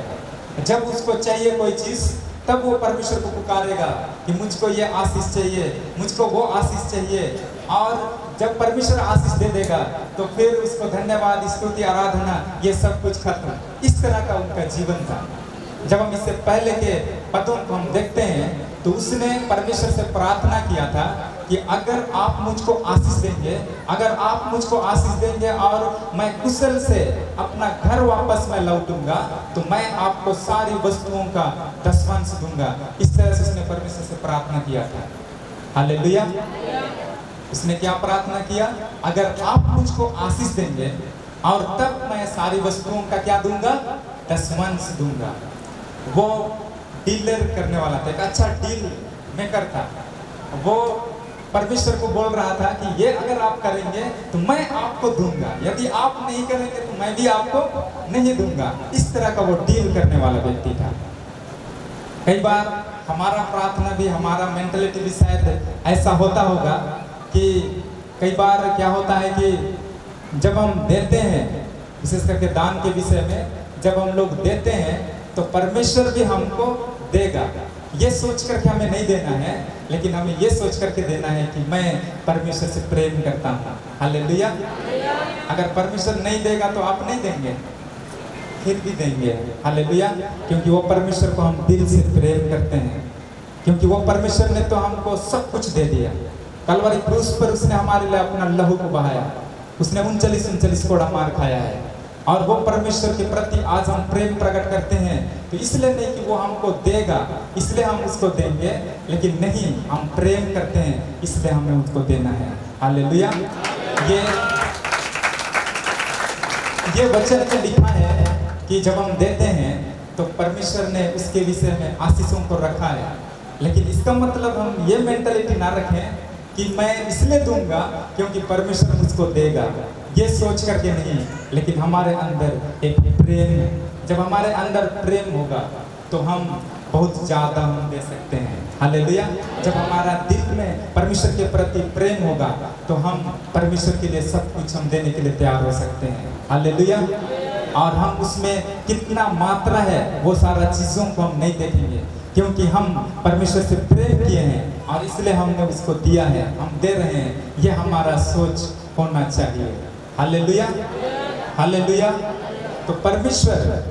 जब उसको चाहिए कोई चीज़ तब वो परमेश्वर को पुकारेगा कि मुझको ये आशीष चाहिए, मुझको वो आशीष चाहिए। और जब परमेश्वर आशीष दे देगा तो फिर उसको धन्यवाद, स्तुति, आराधना ये सब कुछ खत्म। इस तरह का उनका जीवन था। जब हम इससे पहले के पदों को हम देखते हैं तो उसने परमेश्वर से प्रार्थना किया था कि अगर आप मुझको आशीष देंगे, अगर आप मुझको आशीष देंगे और मैं कुशल से अपना घर वापस मैं लौटूंगा तो मैं आपको सारी वस्तुओं का दसवांश दूंगा। इस तरह से उसने परमेश्वर से प्रार्थना किया था। हालेलुया। उसने क्या प्रार्थना किया? अगर आप मुझको आशीष देंगे और तब मैं सारी वस्तुओं का क्या दूंगा? दसवांश दूंगा। वो डीलर करने वाला था, एक अच्छा डील मेकर था। वो परमेश्वर को बोल रहा था कि ये अगर आप करेंगे तो मैं आपको दूंगा, यदि आप नहीं करेंगे तो मैं भी आपको नहीं दूंगा। इस तरह का वो डील करने वाला व्यक्ति था। कई बार हमारा प्रार्थना भी, हमारा मेंटलिटी भी शायद ऐसा होता होगा कि कई बार क्या होता है कि जब हम देते हैं, विशेष करके दान के विषय में जब हम लोग देते हैं तो परमेश्वर भी हमको देगा। ये सोच करके हमें नहीं देना है, लेकिन हमें ये सोच करके देना है कि मैं परमेश्वर से प्रेम करता हूँ। हालेलुया। अगर परमेश्वर नहीं देगा तो आप नहीं देंगे, फिर भी देंगे। हालेलुया। क्योंकि वो परमेश्वर को हम दिल से प्रेम करते हैं, क्योंकि वो परमेश्वर ने तो हमको सब कुछ दे दिया। कलवरी क्रूस पर उसने हमारे लिए अपना लहू को बहाया। उसने 39 कोड़ा मार खाया है। और वो परमेश्वर के प्रति आज हम प्रेम प्रकट करते हैं तो इसलिए नहीं कि वो हमको देगा इसलिए हम उसको देंगे, लेकिन नहीं, हम प्रेम करते हैं इसलिए हमें उसको देना है। हालेलुया। ये वचन में लिखा है कि जब हम देते हैं तो परमेश्वर ने उसके विषय में आशीषों को रखा है। लेकिन इसका मतलब हम ये मेंटालिटी ना रखें कि मैं इसलिए दूंगा क्योंकि परमेश्वर मुझको देगा, ये सोच करके नहीं, लेकिन हमारे अंदर एक प्रेम है। जब हमारे अंदर प्रेम होगा तो हम बहुत ज़्यादा हम दे सकते हैं। हालेलुया। जब हमारा दिल में परमेश्वर के प्रति प्रेम होगा तो हम परमेश्वर के लिए सब कुछ हम देने के लिए तैयार हो सकते हैं। हालेलुया। और हम उसमें कितना मात्रा है वो सारा चीज़ों को हम नहीं देखेंगे, क्योंकि हम परमेश्वर से प्रेम किए हैं और इसलिए हमने उसको दिया है, हम दे रहे हैं। ये हमारा सोच होना चाहिए। हालेलुया। हालेलुया। तो परमेश्वर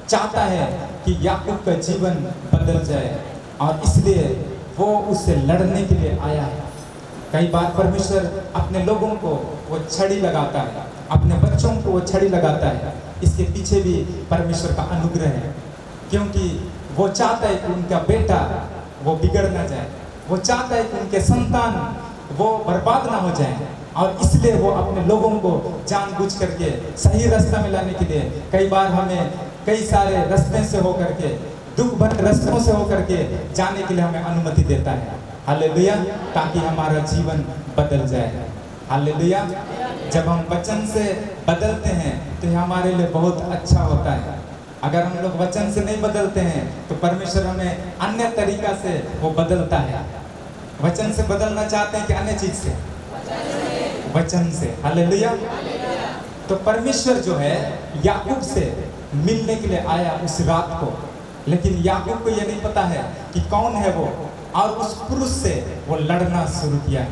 चाहता है कि याकूब का जीवन बदल जाए और इसलिए वो उससे लड़ने के लिए आया है। कई बार परमेश्वर अपने लोगों को वो छड़ी लगाता है, अपने बच्चों को वो छड़ी लगाता है। इसके पीछे भी परमेश्वर का अनुग्रह है, क्योंकि वो चाहता है कि उनका बेटा वो बिगड़ ना जाए, वो चाहता है कि उनके संतान वो बर्बाद ना हो जाए। और इसलिए वो अपने लोगों को जानबूझ करके सही रास्ता में लाने के लिए कई बार हमें कई सारे रास्ते से होकर के, दुख भरे रास्तों से होकर के जाने के लिए हमें अनुमति देता है। हालेलुया। ताकि हमारा जीवन बदल जाए। हालेलुया। जब हम वचन से बदलते हैं तो ये हमारे लिए बहुत अच्छा होता है। अगर हम लोग वचन से नहीं बदलते हैं तो परमेश्वर हमें अन्य तरीका से वो बदलता है। वचन से बदलना चाहते हैं कि अन्य चीज से? वचन से। हालेलुया। तो परमेश्वर जो है याकूब से मिलने के लिए आया उस रात को, लेकिन याकूब को ये नहीं पता है कि कौन है वो, और उस पुरुष से वो लड़ना शुरू किया।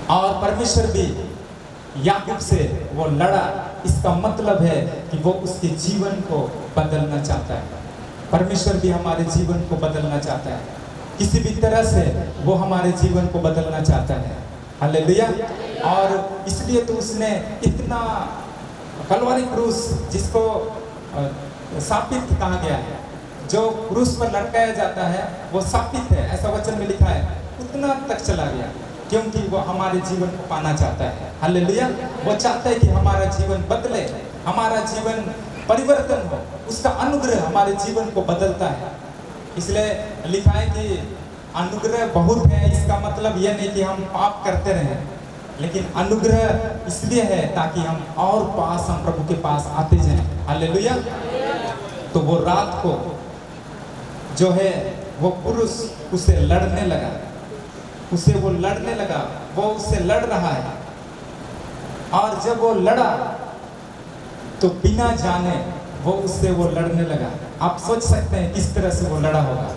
और परमेश्वर भी याकूब से वो लड़ा। इसका मतलब है कि वो उसके जीवन को बदलना चाहता है। परमेश्वर भी हमारे जीवन को बदलना चाहता है, किसी भी तरह से वो हमारे जीवन को बदलना चाहता है। हालेलुया। और इसलिए तो उसने इतना कलवरी क्रूस, जिसको शापित कहा गया है, जो क्रूस पर लटकाया जाता है वो शापित है, ऐसा वचन में लिखा है, उतना तक चला गया, क्योंकि वो हमारे जीवन को पाना चाहता है। हालेलुया। वो चाहता है कि हमारा जीवन बदले, हमारा जीवन परिवर्तन हो, उसका अनुग्रह हमारे जीवन को बदलता है। इसलिए लिखा है कि अनुग्रह बहुत है। इसका मतलब यह नहीं कि हम पाप करते रहें, लेकिन अनुग्रह इसलिए है ताकि हम और पास, हम प्रभु के पास आते जाएं। हालेलुया। तो वो रात को जो है वो पुरुष उसे लड़ने लगा, उसे वो लड़ने लगा, वो उससे लड़ रहा है। और जब वो लड़ा तो बिना जाने वो उससे वो लड़ने लगा। आप सोच सकते हैं किस तरह से वो लड़ा होगा।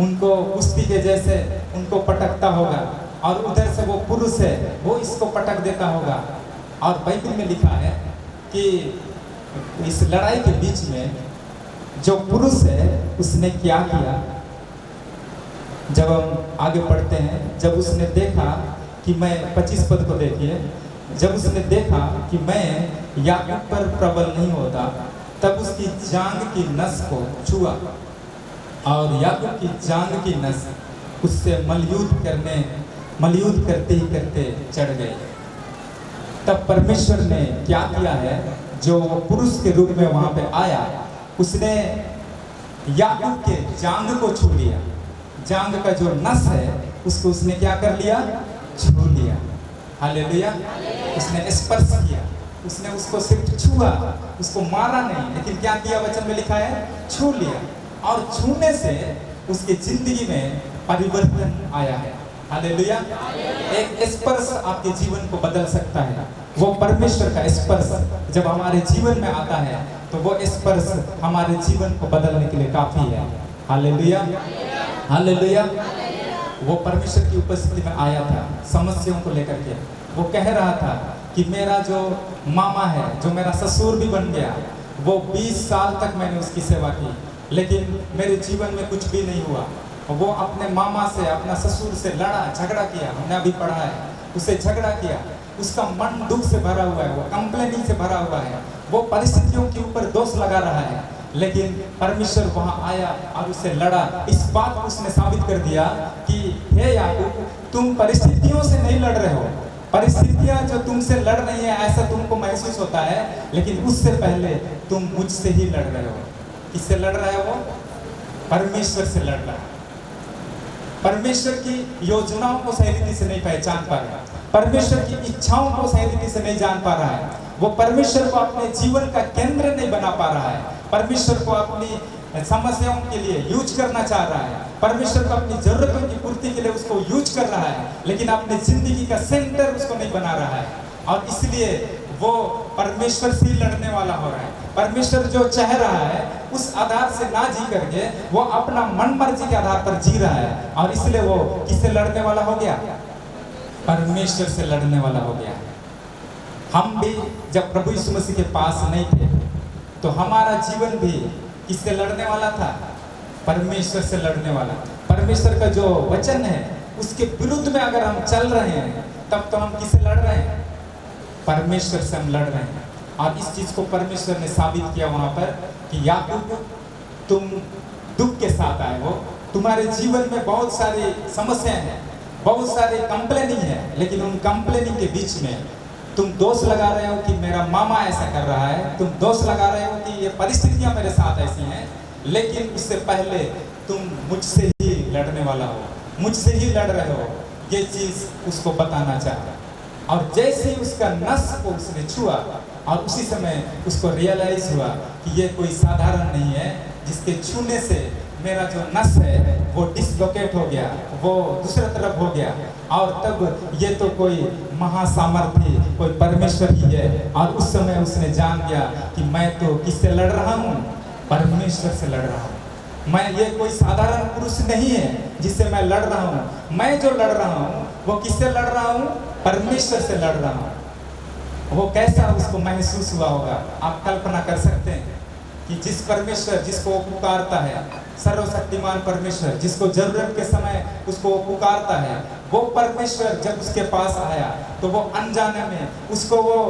उनको कुश्ती के जैसे उनको पटकता होगा और उधर से वो पुरुष है वो इसको पटक देता होगा। और बाइबल में लिखा है कि इस लड़ाई के बीच में जो पुरुष है उसने क्या किया। जब हम आगे पढ़ते हैं, जब उसने देखा कि मैं 25 पद को देखिए, जब उसने देखा कि मैं याकूब पर प्रबल नहीं होता, तब उसकी जांग की नस को छुआ और याकूब की जांग की नस उससे मलयुद्ध करते ही करते चढ़ गई। तब परमेश्वर ने क्या किया है, जो पुरुष के रूप में वहां पे आया, उसने याकूब के जांग को छू लिया। जांग का जो नस है उसको उसने क्या कर लिया, छू लिया। हालेलुया। उसने स्पर्श किया, उसने उसको सिर्फ छुआ, उसको मारा नहीं, लेकिन क्या किया, वचन में लिखा है छू लिया। और छूने से उसकी जिंदगी में परिवर्तन आया है। हालेलुया। एक स्पर्श आपके जीवन को बदल सकता है। वो परमेश्वर का स्पर्श जब हमारे जीवन में आता है तो वो स्पर्श हमारे जीवन को बदलने के लिए काफी है। Hallelujah, hallelujah. वो परमेश्वर की उपस्थिति में आया था समस्याओं को लेकर के। वो कह रहा था कि मेरा जो मामा है, जो मेरा ससुर भी बन गया, वो 20 साल तक मैंने उसकी सेवा की, लेकिन मेरे जीवन में कुछ भी नहीं हुआ। वो अपने मामा से, अपना ससुर से लड़ा, झगड़ा किया। हमने अभी पढ़ा है, उससे झगड़ा किया। उसका मन दुख से भरा हुआ है, वो कंप्लेनिंग से भरा हुआ है, वो परिस्थितियों के ऊपर दोष लगा रहा है। लेकिन परमेश्वर वहां आया और उससे लड़ा। इस बात को उसने साबित कर दिया कि हे याकूब, तुम परिस्थितियों से नहीं लड़ रहे हो। परिस्थितियां जो तुमसे लड़ रही है ऐसा तुमको महसूस होता है, लेकिन उससे पहले तुम मुझसे ही लड़ रहे हो। किससे लड़ रहा है वो? परमेश्वर से लड़ रहा है। परमेश्वर की योजनाओं को सही रीति से नहीं पहचान पा रहा है, परमेश्वर की इच्छाओं को सही रीति से नहीं जान पा रहा है, वो परमेश्वर को अपने जीवन का केंद्र नहीं बना पा रहा है, परमेश्वर को अपनी समस्याओं के लिए यूज करना चाह रहा है, परमेश्वर को अपनी जरूरतों की पूर्ति के लिए उसको यूज कर रहा है, लेकिन अपने जिंदगी का सेंटर उसको नहीं बना रहा है। और इसलिए वो परमेश्वर से ही लड़ने वाला हो रहा है। परमेश्वर जो चाह रहा है उस आधार से ना जी करके वो अपना मन मर्जी के आधार पर जी रहा है, और इसलिए वो किससे लड़ने वाला हो गया? परमेश्वर से लड़ने वाला हो गया। हम भी जब प्रभु यीशु मसीह के पास नहीं थे तो हमारा जीवन भी किससे लड़ने वाला था? परमेश्वर से लड़ने वाला। परमेश्वर का जो वचन है उसके विरुद्ध में अगर हम चल रहे हैं तब तो हम किससे लड़ रहे हैं? परमेश्वर से हम लड़ रहे हैं। और इस चीज को परमेश्वर ने साबित किया वहां पर कि याकूब, तुम दुख के साथ आए हो, तुम्हारे जीवन में बहुत सारी समस्याएं हैं, बहुत सारी कंप्लेनिंग है, लेकिन उन कंप्लेनिंग के बीच में तुम दोष लगा रहे हो कि मेरा मामा ऐसा कर रहा है, तुम दोष लगा रहे हो कि ये परिस्थितियां मेरे साथ ऐसी हैं, लेकिन उससे पहले तुम मुझसे ही लड़ने वाला हो, मुझसे ही लड़ रहे हो। ये चीज उसको बताना चाहा। और जैसे ही उसका नस को उसने छुआ और उसी समय उसको रियलाइज हुआ कि ये कोई साधारण नहीं है, जिसके छूने से मेरा जो नस है वो डिसलोकेट हो गया, वो दूसरी तरफ हो गया, और तब ये तो कोई महासामर्थी, कोई परमेश्वर ही है। और उस समय उसने जान गया कि मैं तो किससे लड़ रहा हूँ? परमेश्वर से लड़ रहा हूँ। मैं ये कोई साधारण पुरुष नहीं है जिससे मैं लड़ रहा हूँ। मैं जो लड़ रहा हूँ वो किससे लड़ रहा हूँ? परमेश्वर से लड़ रहा हूँ। वो कैसा उसको महसूस हुआ होगा, आप कल्पना कर सकते हैं कि जिस परमेश्वर जिसको वो पुकारता है, सर्वशक्तिमान परमेश्वर जिसको जरूरत के समय उसको वो पुकारता है, वो परमेश्वर जब उसके पास आया तो वो अनजाने में उसको वो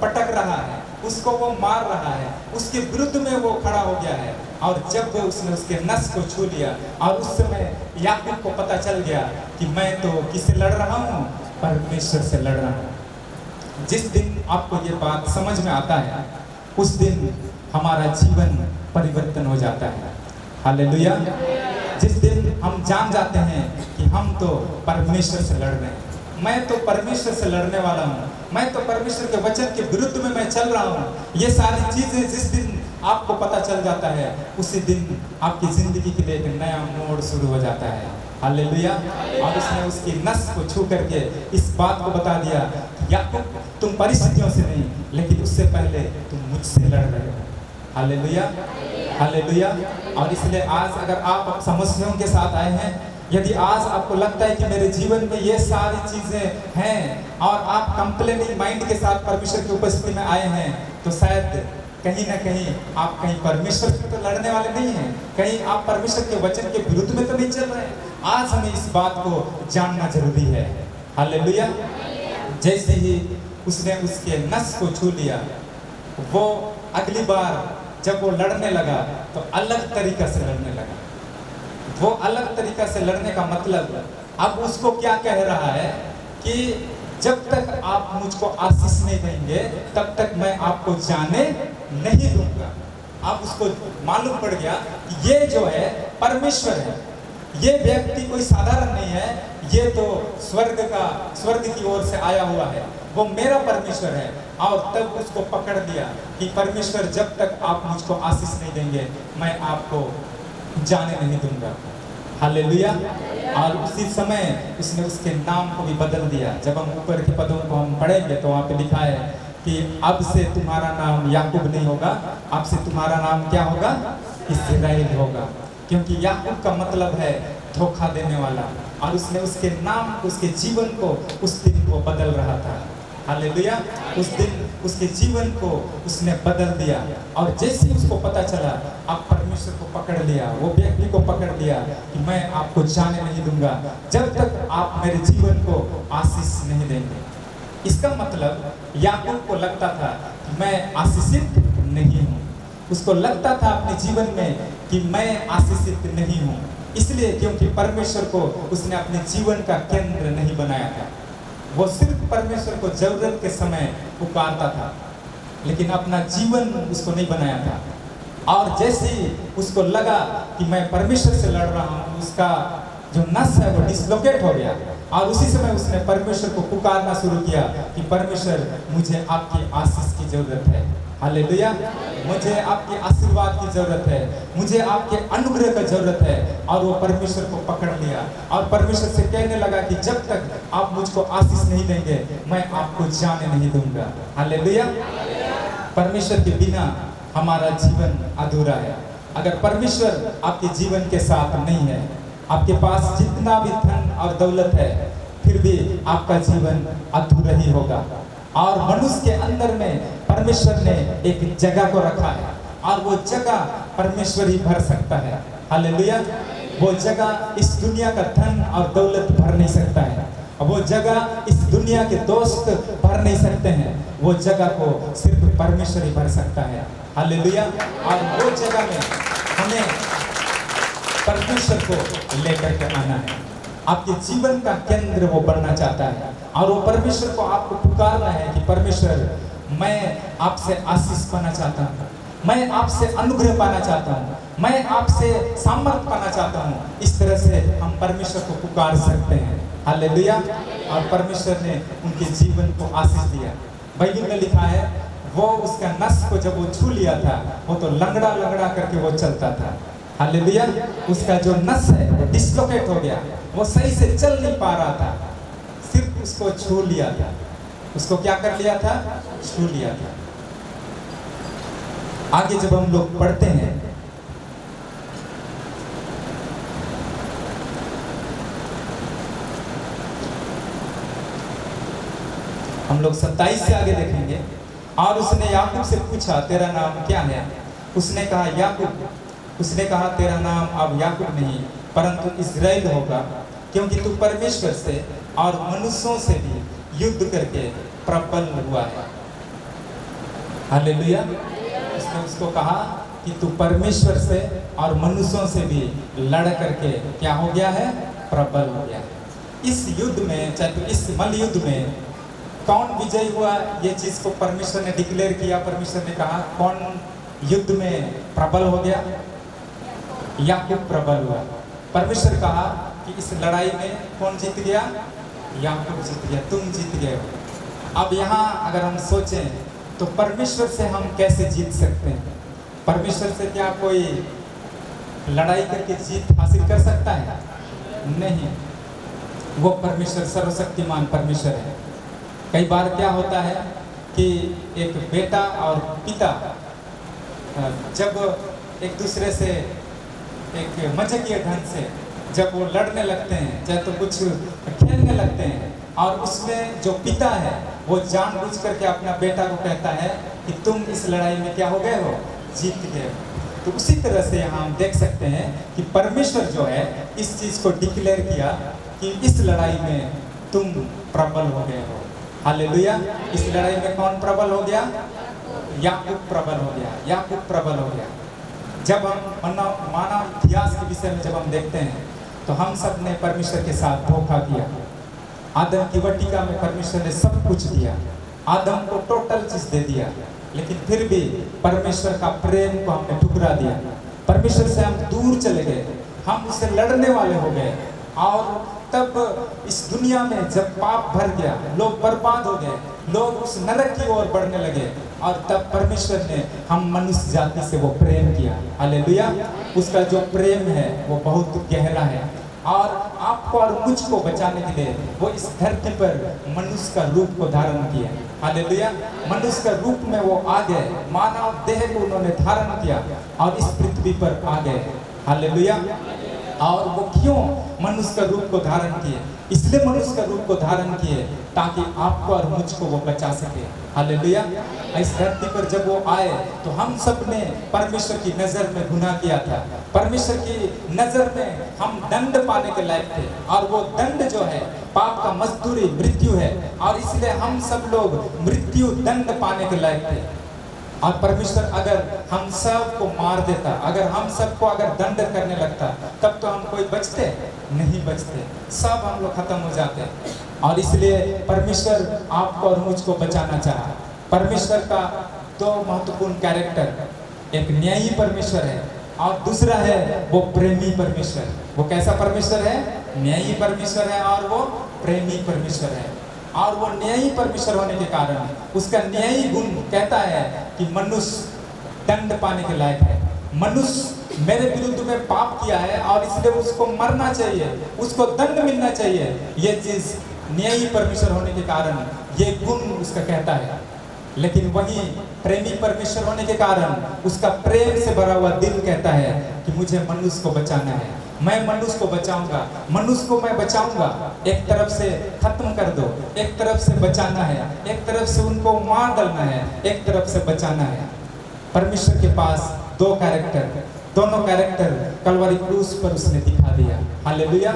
पटक रहा है, उसको वो मार रहा है, उसके विरुद्ध में वो खड़ा हो गया है। और जब उसने उसके नस को छू लिया और उस समय याकूब को पता चल गया कि मैं तो किससे लड़ रहा हूँ? परमेश्वर से लड़ रहा हूँ। जिस दिन आपको ये बात समझ में आता है उस दिन हमारा जीवन परिवर्तन हो जाता है। हालेलुया। जिस दिन हम जान जाते हैं कि हम तो परमेश्वर से लड़ रहे हैं, मैं तो परमेश्वर से लड़ने वाला हूँ, मैं तो परमेश्वर के वचन के विरुद्ध में मैं चल रहा हूँ, ये सारी चीजें जिस दिन आपको पता चल जाता है उसी दिन आपकी जिंदगी के लिए एक नया मोड़ शुरू हो जाता है। हालेलुया। और उसने उसकी नस को छू करके इस बात को बता दिया, याकूब तुम परिस्थितियों से नहीं, लेकिन उससे पहले तुम मुझसे लड़ रहे हो। Hallelujah, hallelujah. और इसलिए आज अगर आप समस्याओं के साथ आए हैं, यदि आज आपको लगता है कि मेरे जीवन में ये सारी चीज़ें हैं और आप कंप्लेनिंग माइंड के साथ परमेश्वर की उपस्थिति में आए हैं, तो शायद कहीं ना कहीं आप कहीं परमेश्वर से तो लड़ने वाले नहीं हैं, कहीं आप परमेश्वर के वचन के विरुद्ध में तो नहीं चल रहे हैं। आज हमें इस बात को जानना जरूरी है। हालेलुया। जैसे ही उसने उसके नस को छू लिया, वो अगली बार जब वो लड़ने लगा तो अलग तरीका से लड़ने लगा। वो अलग तरीका से लड़ने का मतलब अब उसको क्या कह रहा है कि जब तक आप मुझको आशीष नहीं देंगे तब तक मैं आपको जाने नहीं दूंगा। अब उसको मालूम पड़ गया कि ये जो है परमेश्वर है, ये व्यक्ति कोई साधारण नहीं है, ये तो स्वर्ग की ओर से आया हुआ है, वो मेरा परमेश्वर है। और तब उसको पकड़ लिया कि परमेश्वर जब तक आप मुझको आशीष नहीं देंगे मैं आपको जाने नहीं दूंगा। हालेलुया। और उसी समय उसने उसके नाम को भी बदल दिया। जब हम ऊपर के पदों को हम पढ़ेंगे तो वहाँ पे लिखा है कि अब से तुम्हारा नाम याकूब नहीं होगा, अब से तुम्हारा नाम क्या होगा? इस्राएल होगा, क्योंकि याकूब का मतलब है धोखा देने वाला। और उसने उसके नाम को, उसके जीवन को उस दिन वो बदल रहा था। हालेलुया। उस दिन उसके जीवन को उसने बदल दिया। और जैसे ही उसको पता चला, अब परमेश्वर को पकड़ लिया, वो व्यक्ति को पकड़ लिया कि मैं आपको जाने नहीं दूंगा जब तक आप मेरे जीवन को आशीष नहीं देंगे। इसका मतलब याकूब को लगता था कि मैं आशीषित नहीं हूँ। उसको लगता था अपने जीवन में कि मैं आशीषित नहीं हूँ, इसलिए क्योंकि परमेश्वर को उसने अपने जीवन का केंद्र नहीं बनाया था। वो सिर्फ परमेश्वर को जरूरत के समय पुकारता था, लेकिन अपना जीवन उसको नहीं बनाया था। और जैसे ही उसको लगा कि मैं परमेश्वर से लड़ रहा हूँ, उसका जो नस है वो डिसलोकेट हो गया। और उसी समय उसने परमेश्वर को पुकारना शुरू किया कि परमेश्वर मुझे आपकी आशीष की जरूरत है। हालेलुया। मुझे आपके आशीर्वाद की जरूरत है, मुझे आपके अनुग्रह की जरूरत है। और वो परमेश्वर को पकड़ लिया और परमेश्वर से कहने लगा कि जब तक आप मुझको आशीष नहीं देंगे मैं आपको जाने नहीं दूंगा। हालेलुया। परमेश्वर के बिना हमारा जीवन अधूरा है। अगर परमेश्वर आपके जीवन के साथ नहीं है, आपके पास जितना भी धन और दौलत है, फिर भी आपका जीवन अधूरा ही होगा। और मनुष्य के अंदर में परमेश्वर ने एक जगह को रखा है और वो जगह परमेश्वर ही भर सकता है। हालेलुया। वो जगह इस दुनिया का धन और दौलत भर नहीं सकता है, वो जगह इस दुनिया के दोस्त भर नहीं सकते हैं, वो जगह को सिर्फ परमेश्वर ही भर सकता है। हालेलुया। और वो जगह में हमें परमेश्वर को लेकर के आना है। आपके जीवन का केंद्र वो बनना चाहता है और वो परमेश्वर को आपको पुकारना है कि परमेश्वर मैं आपसे आशीष पाना चाहता हूँ, मैं आपसे अनुग्रह पाना चाहता हूँ, मैं आपसे सामर्थ पाना चाहता हूँ। इस तरह से हम परमेश्वर को पुकार सकते हैं। हालेलुया। और परमेश्वर ने उनके जीवन को आशीष दिया। बाइबल में लिखा है वो उसका नस को जब वो छू लिया था, वो तो लंगड़ा लंगड़ा करके वो चलता था। हालेलुया। उसका जो नस है वो डिसलोकेट हो गया, वो सही से चल नहीं पा रहा था, सिर्फ उसको छू लिया था। उसको क्या कर लिया था? छू लिया था। आगे जब हम लोग पढ़ते हैं हम लोग 27 से आगे देखेंगे। और उसने याकूब से पूछा तेरा नाम क्या है? उसने कहा याकूब। उसने कहा तेरा नाम अब याकूब नहीं परंतु इस्राएल होगा, क्योंकि तू परमेश्वर से और मनुष्यों से भी युद्ध करके प्रबल हुआ है। हालेलुया। उसने उसको कहा कि तू परमेश्वर से और मनुष्यों से भी लड़ करके क्या हो गया है? प्रबल हो गया है। इस युद्ध में, चाहे इस मल्ल युद्ध में कौन विजयी हुआ, ये चीज को परमेश्वर ने डिक्लेयर किया। परमेश्वर ने कहा कौन युद्ध में प्रबल हो गया? याकूब प्रबल हुआ। परमेश्वर कहा कि इस लड़ाई में कौन जीत गया? याकूब जीत गया, तुम जीत गए हो। अब यहाँ अगर हम सोचें तो परमेश्वर से हम कैसे जीत सकते हैं? परमेश्वर से क्या कोई लड़ाई करके जीत हासिल कर सकता है? नहीं। वो परमेश्वर सर्वशक्तिमान परमेश्वर है। कई बार क्या होता है कि एक बेटा और पिता जब एक दूसरे से एक मजाकिया ढंग से जब वो लड़ने लगते हैं, चाहे तो कुछ खेलने लगते हैं, और उसमें जो पिता है वो जानबूझ करके अपना बेटा को कहता है कि तुम इस लड़ाई में क्या हो गए हो, जीत गए हो। तो उसी तरह से यहाँ हम देख सकते हैं कि परमेश्वर जो है इस चीज़ को डिक्लेयर किया कि इस लड़ाई में तुम प्रबल हो गए हो। हालेलुया। इस लड़ाई में कौन प्रबल हो गया? याकूब प्रबल हो गया, याकूब प्रबल हो गया। जब हम मानव इतिहास के विषय में जब हम देखते हैं तो हम सब ने परमेश्वर के साथ धोखा किया। आदम की वाटिका में परमेश्वर ने सब कुछ दिया, आदम को टोटल चीज दे दिया, लेकिन फिर भी परमेश्वर का प्रेम को हमने ठुकरा दिया। परमेश्वर से हम दूर चले गए, हम उससे लड़ने वाले हो गए। और तब इस दुनिया में जब पाप भर गया, लोग बर्बाद हो गए, लोग उस नरक की ओर बढ़ने लगे, और तब परमेश्वर ने हम मनुष्य जाति से वो प्रेम किया। हालेलुया। उसका जो प्रेम है वो बहुत गहरा है, और आपको और मुझको बचाने के लिए वो इस धरती पर मनुष्य का रूप को धारण किया। हालेलुया। मनुष्य का रूप में वो आ गए, मानव देह को उन्होंने धारण किया और इस पृथ्वी पर आ गए। हालेलुया। और वो क्यों मनुष्य का रूप को धारण किए? इसलिए मनुष्य का रूप को धारण किए ताकि आपको और मुझको वो बचा सके। हालेलुया। इस धरती पर जब वो आए तो हम सब ने परमेश्वर की नजर में गुनाह किया था। परमेश्वर की नजर में हम दंड पाने के लायक थे, और वो दंड जो है पाप का मजदूरी मृत्यु है, और इसलिए हम सब लोग मृत्यु दंड पाने के लायक थे। और परमेश्वर अगर हम सब को मार देता, अगर हम सबको अगर दंड करने लगता, तब तो हम कोई बचते नहीं, बचते, सब हम लोग खत्म हो जाते। और इसलिए परमेश्वर आपको और मुझको बचाना चाहा। परमेश्वर का दो महत्वपूर्ण कैरेक्टर, एक न्यायी परमेश्वर है और दूसरा है वो प्रेमी परमेश्वर। वो कैसा परमेश्वर है? न्यायी परमेश्वर है और वो प्रेमी परमेश्वर है। और वो न्यायी परमेश्वर होने के कारण उसका न्यायी गुण कहता है कि मनुष्य दंड पाने के लायक है। मनुष्य मेरे विरुद्ध में पाप किया है और इसलिए उसको मरना चाहिए, उसको दंड मिलना चाहिए। ये चीज न्यायी परमेश्वर होने के कारण ये गुण उसका कहता है। लेकिन वही प्रेमी परमेश्वर होने के कारण उसका प्रेम से भरा हुआ दिल कहता है कि मुझे मनुष्य को बचाना है, मैं मनुष्य को बचाऊंगा, मनुष्य को मैं बचाऊंगा। एक तरफ से खत्म कर दो, एक तरफ से बचाना है, एक तरफ से उनको मार डालना है, एक तरफ से बचाना है। परमेश्वर के पास दो कैरेक्टर, दोनों कैरेक्टर कलवरी क्रूस पर उसने दिखा दिया। हालेलुया।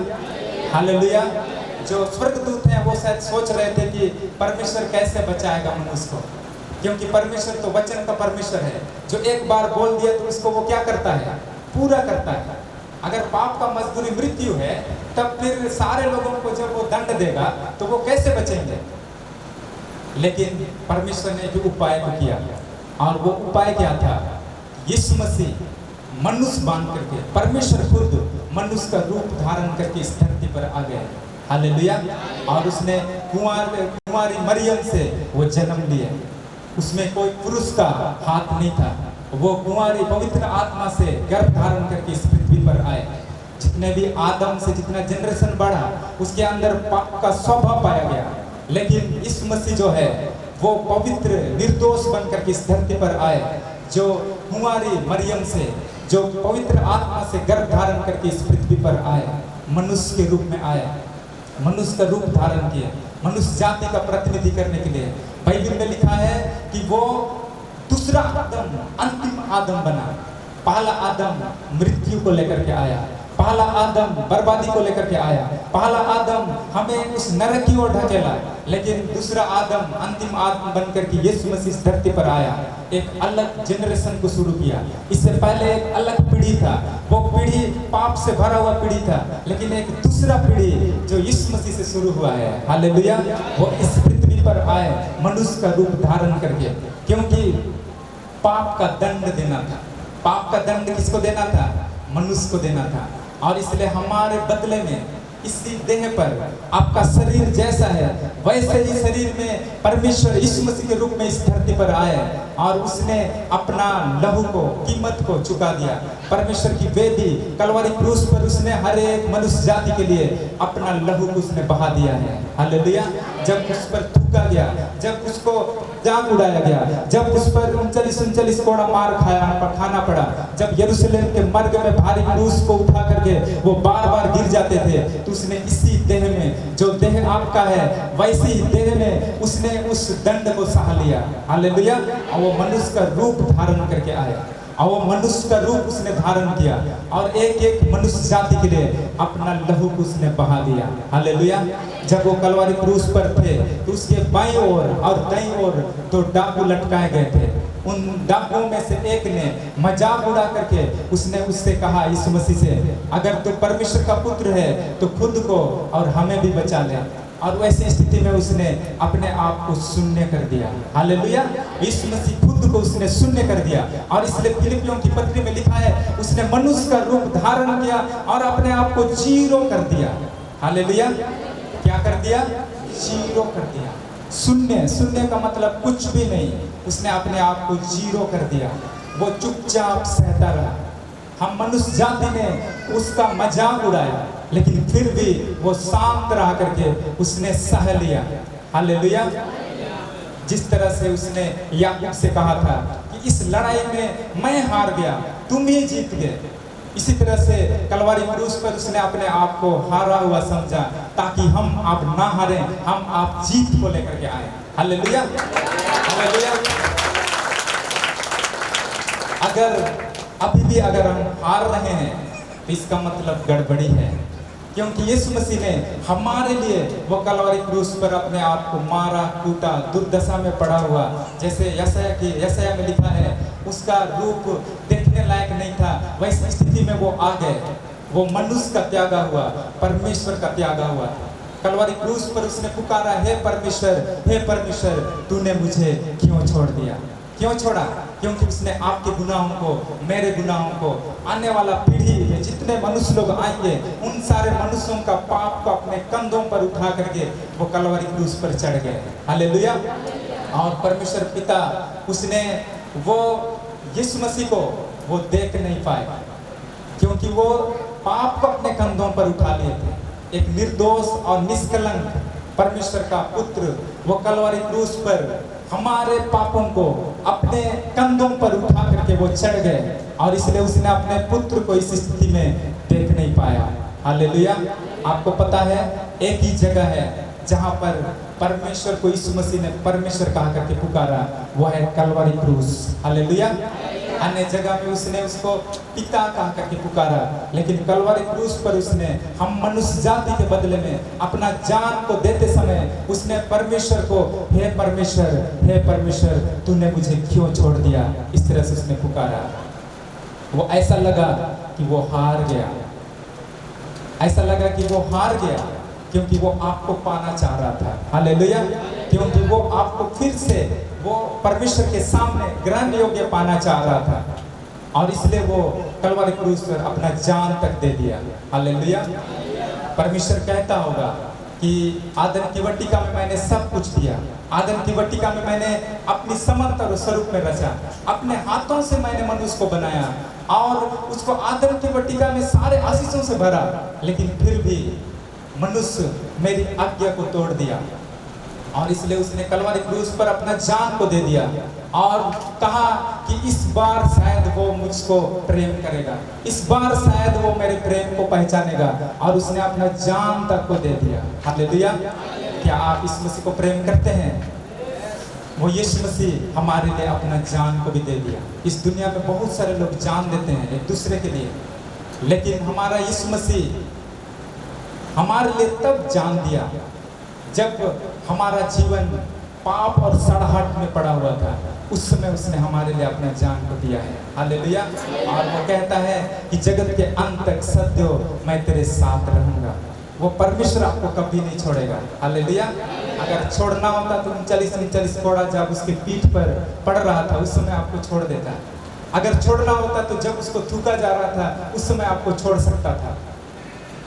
हालेलुया। जो स्वर्गदूत हैं वो शायद सोच रहे थे कि परमेश्वर कैसे बचाएगा मनुष्य को, क्योंकि परमेश्वर तो वचन का परमेश्वर है, जो एक बार बोल दिया तो उसको वो क्या करता है? पूरा करता है। अगर पाप का मजदूरी मृत्यु है, तब फिर सारे लोगों को जब वो दंड देगा तो वो कैसे बचेंगे? लेकिन परमेश्वर ने एक उपाय को किया, और वो उपाय क्या था? यीशु मसीह मनुष्य बांध करके, परमेश्वर खुद मनुष्य का रूप धारण करके इस धरती पर आ गए। हालेलुया। और उसने कुंवारी मरियम से वो जन्म लिए। उसमें कोई पुरुष का हाथ नहीं था, वो कुंवारी पवित्र आत्मा से गर्भ धारण करके इस पृथ्वी पर आए। जितने भी आदम से जितना जनरेशन बढ़ा उसके अंदर पाप का स्वभाव पाया गया, लेकिन इस मसीह जो है वो पवित्र निर्दोष बनकर के इस धरती पर आए, जो कुंवारी मरियम से, जो पवित्र आत्मा से गर्भ धारण करके इस पृथ्वी पर आए, मनुष्य के रूप में आए, मनुष्य का रूप धारण किए, मनुष्य जाति का प्रतिनिधि करने के लिए। बाइबल में लिखा है कि वो दूसरा आदम, अंतिम आदम बना। पहला आदम मृत्यु को लेकर के आया, पहला आदम बर्बादी को लेकर के आया, पहला आदम हमें उस नरक की ओर ढकेला, लेकिन दूसरा आदम, अंतिम आदम बनकर के यीशु मसीह इस धरती पर आया, एक अलग जनरेशन को शुरू किया। इससे पहले एक अलग पीढ़ी था, वो पीढ़ी पाप से भरा हुआ पीढ़ी था, लेकिन एक दूसरा पीढ़ी जो यीशु मसीह से शुरू हुआ है। हालेलुया। वो इस पृथ्वी पर आए मनुष्य का रूप धारण करके, क्योंकि पाप का दंड देना था। पाप का दंड किसको देना था? मनुष्य को देना था। और इसलिए हमारे बदले में इसी देह पर आपका शरीर जैसा है वैसे ही शरीर में परमेश्वर यीशु मसीह के रूप में इस धरती पर आए, और उसने अपना लहू को, कीमत को चुका दिया। परमेश्वर की वेदी कलवरी क्रूस पर उसने हर एक मनुष्य जाति के लिए अपना लहू को उसने बहा दिया है। हालेलुया। जब उस पर थूका गया, जब उसको जान उड़ाया गया, जब उस पर 39 कोड़ा मार खाना पड़ा, जब यरूशलेम के मर्ग में भारी क्रूस को उठा करके वो बार बार गिर जाते थे, तो उसने इसी देह में, जो देह आपका है वैसी ही देह में उसने उस दंड को सहा लिया। हालेलुया। और वो मनुष्य का रूप धारण करके आया, और वो मनुष्य का रूप उसने धारण किया, और एक एक मनुष्य जाति के लिए अपना लहू को उसने बहा दिया। हालेलुया। जब वो कलवारी क्रूस पर थे तो उसके बाईं ओर और दाईं ओर 2 डाकू लटकाए गए थे। उन डाकुओं में से एक ने मजाक उड़ा करके उसने उससे कहा, यीशु मसीह से, अगर तू परमेश्वर का पुत्र है तो खुद को और हमें भी बचा ले। और वैसी स्थिति में उसने अपने आप को शून्य कर दिया। हालेलुया। यीशु मसीह खुद को उसने शून्य कर दिया, और इसलिए फिलिपियों की पत्री में लिखा है, उसने मनुष्य का रूप धारण किया और अपने आप को जीरो कर दिया। हालेलुया। क्या कर दिया? जीरो कर दिया। शून्य, शून्य का मतलब कुछ भी नहीं। उसने अपने आप को जीरो कर दिया। वो चुपचाप सहता रहा। हम मनुष्य जाति ने उसका मजाक उड़ाया, लेकिन फिर भी वो शांत रहा करके उसने सह लिया। हालेलुया। जिस तरह से उसने याकूब से कहा था कि इस लड़ाई में मैं हार गया, तुम ही जीत गए, इसी तरह से कलवारी क्रूस पर उसने अपने आप को हारा हुआ समझा, ताकि हम आप ना हारें, हम आप जीत को लेकर के आए। हालेलुया। हालेलुया। अगर अभी भी अगर हम हार रहे हैं तो इसका मतलब गड़बड़ी है, क्योंकि यीशु मसीह ने हमारे लिए वो कलवारी क्रूस पर अपने आप को मारा, कूटा, दुर्दशा में पड़ा हुआ, जैसे यशायाह में लिखा है, उसका रूप देखने लायक नहीं था, वैसी स्थिति में वो आ गए। वो मनुष्य का त्यागा हुआ, परमेश्वर का त्यागा हुआ। कलवारी क्रूस पर उसने पुकारा, हे परमेश्वर, तूने मुझे क्यों छोड़ दिया? क्यों छोड़ा? क्योंकि उसने आपके गुनाहों को, मेरे गुनाहों को, आने वाला पीढ़ी में जितने मनुष्य लोग आएंगे, उन सारे मनुष्यों का पाप को अपने कंधों पर उठा करके वो कलवारी क्रूस पर चढ़ गए। हालेलुया। और परमेश्वर पिता, उसने वो यीशु मसीह को वो देख नहीं पाए, क्योंकि वो पाप को अपने कंधों पर उठा लिए थे। एक निर्दोष और निष्कलंक परमेश्वर का पुत्र वो कलवारी क्रूस पर हमारे पापों को अपने कंधों पर उठा करके वो चढ़ गए, और इसलिए उसने अपने पुत्र को इस स्थिति में देख नहीं पाया। हालेलुया। आपको पता है, एक ही जगह है जहां पर परमेश्वर को यीशु मसीह ने परमेश्वर कहा करके पुकारा, वो है कलवारी क्रूस। हालेलुया। अन्य जगह में उसने उसको पिता कहा करके पुकारा, लेकिन कलवारी क्रूस पर उसने हम मनुष्य जाति के बदले में अपना जान को देते समय उसने परमेश्वर को, हे परमेश्वर, तूने मुझे क्यों छोड़ दिया? इस तरह से उसने पुकारा। वो ऐसा लगा कि वो हार गया, ऐसा लगा कि वो हार गया, क्योंकि वो आपको पाना चाह रहा था। हालेलुया। क्योंकि वो आपको फिर से वो परमेश्वर के सामने ग्रहण योग्य पाना चाह रहा था, और इसलिए वो कलवारी क्रूस पर अपना जान तक दे दिया। हालेलुया। परमेश्वर कहता होगा कि आदम की वाटिका में मैंने सब कुछ दिया, आदम की वाटिका में मैंने अपनी समर्थ और स्वरूप में रचा, अपने हाथों से मैंने मनुष्य को बनाया, और उसको आदम की वाटिका में सारे आशीषों से भरा, लेकिन फिर भी मनुष्य मेरी आज्ञा को तोड़ दिया, और इसलिए उसने कलवारी क्रूस पर अपना जान को दे दिया, और कहा कि इस बार शायद वो मुझको प्रेम करेगा, इस बार शायद वो मेरे प्रेम को पहचानेगा, और उसने अपना जान तक को दे दिया। हालेलुया। क्या आप इस मसीह को प्रेम करते हैं? वो यीशु मसीह हमारे लिए अपना जान को भी दे दिया। इस दुनिया में बहुत सारे लोग जान देते हैं एक दूसरे के लिए, लेकिन हमारा यीशु मसीह हमारे लिए तब जान दिया जब हमारा जीवन पाप और सड़ाहट में पड़ा हुआ था, उस समय उसने हमारे लिए अपना जान को दिया है। हालेलुया। और वो कहता है कि जगत के अंत तक सदैव मैं तेरे साथ रहूंगा। वो परमेश्वर आपको कभी नहीं छोड़ेगा। हालेलुया। अगर छोड़ना होता तो 39 कोड़ा जब उसके पीठ पर पड़ रहा था उस समय आपको छोड़ देता। अगर छोड़ना होता तो जब उसको थूका जा रहा था उस समय आपको छोड़ सकता था।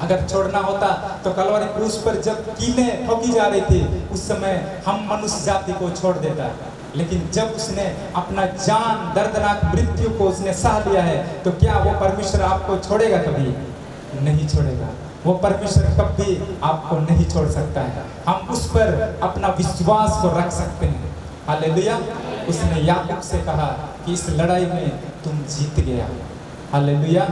अगर छोड़ना होता तो कलवारी क्रूस पर जब कीलें ठोकी जा रही थी उस समय हम मनुष्य जाति को छोड़ देता, लेकिन जब उसने अपना जान दर्दनाक मृत्यु को उसने सह लिया है तो क्या वो परमेश्वर आपको छोड़ेगा? कभी नहीं छोड़ेगा। वो परमेश्वर कभी आपको नहीं छोड़ सकता है। हम उस पर अपना विश्वास को रख सकते हैं। हालेलुया। उसने याकूब से कहा कि इस लड़ाई में तुम जीत गया। हालेलुया।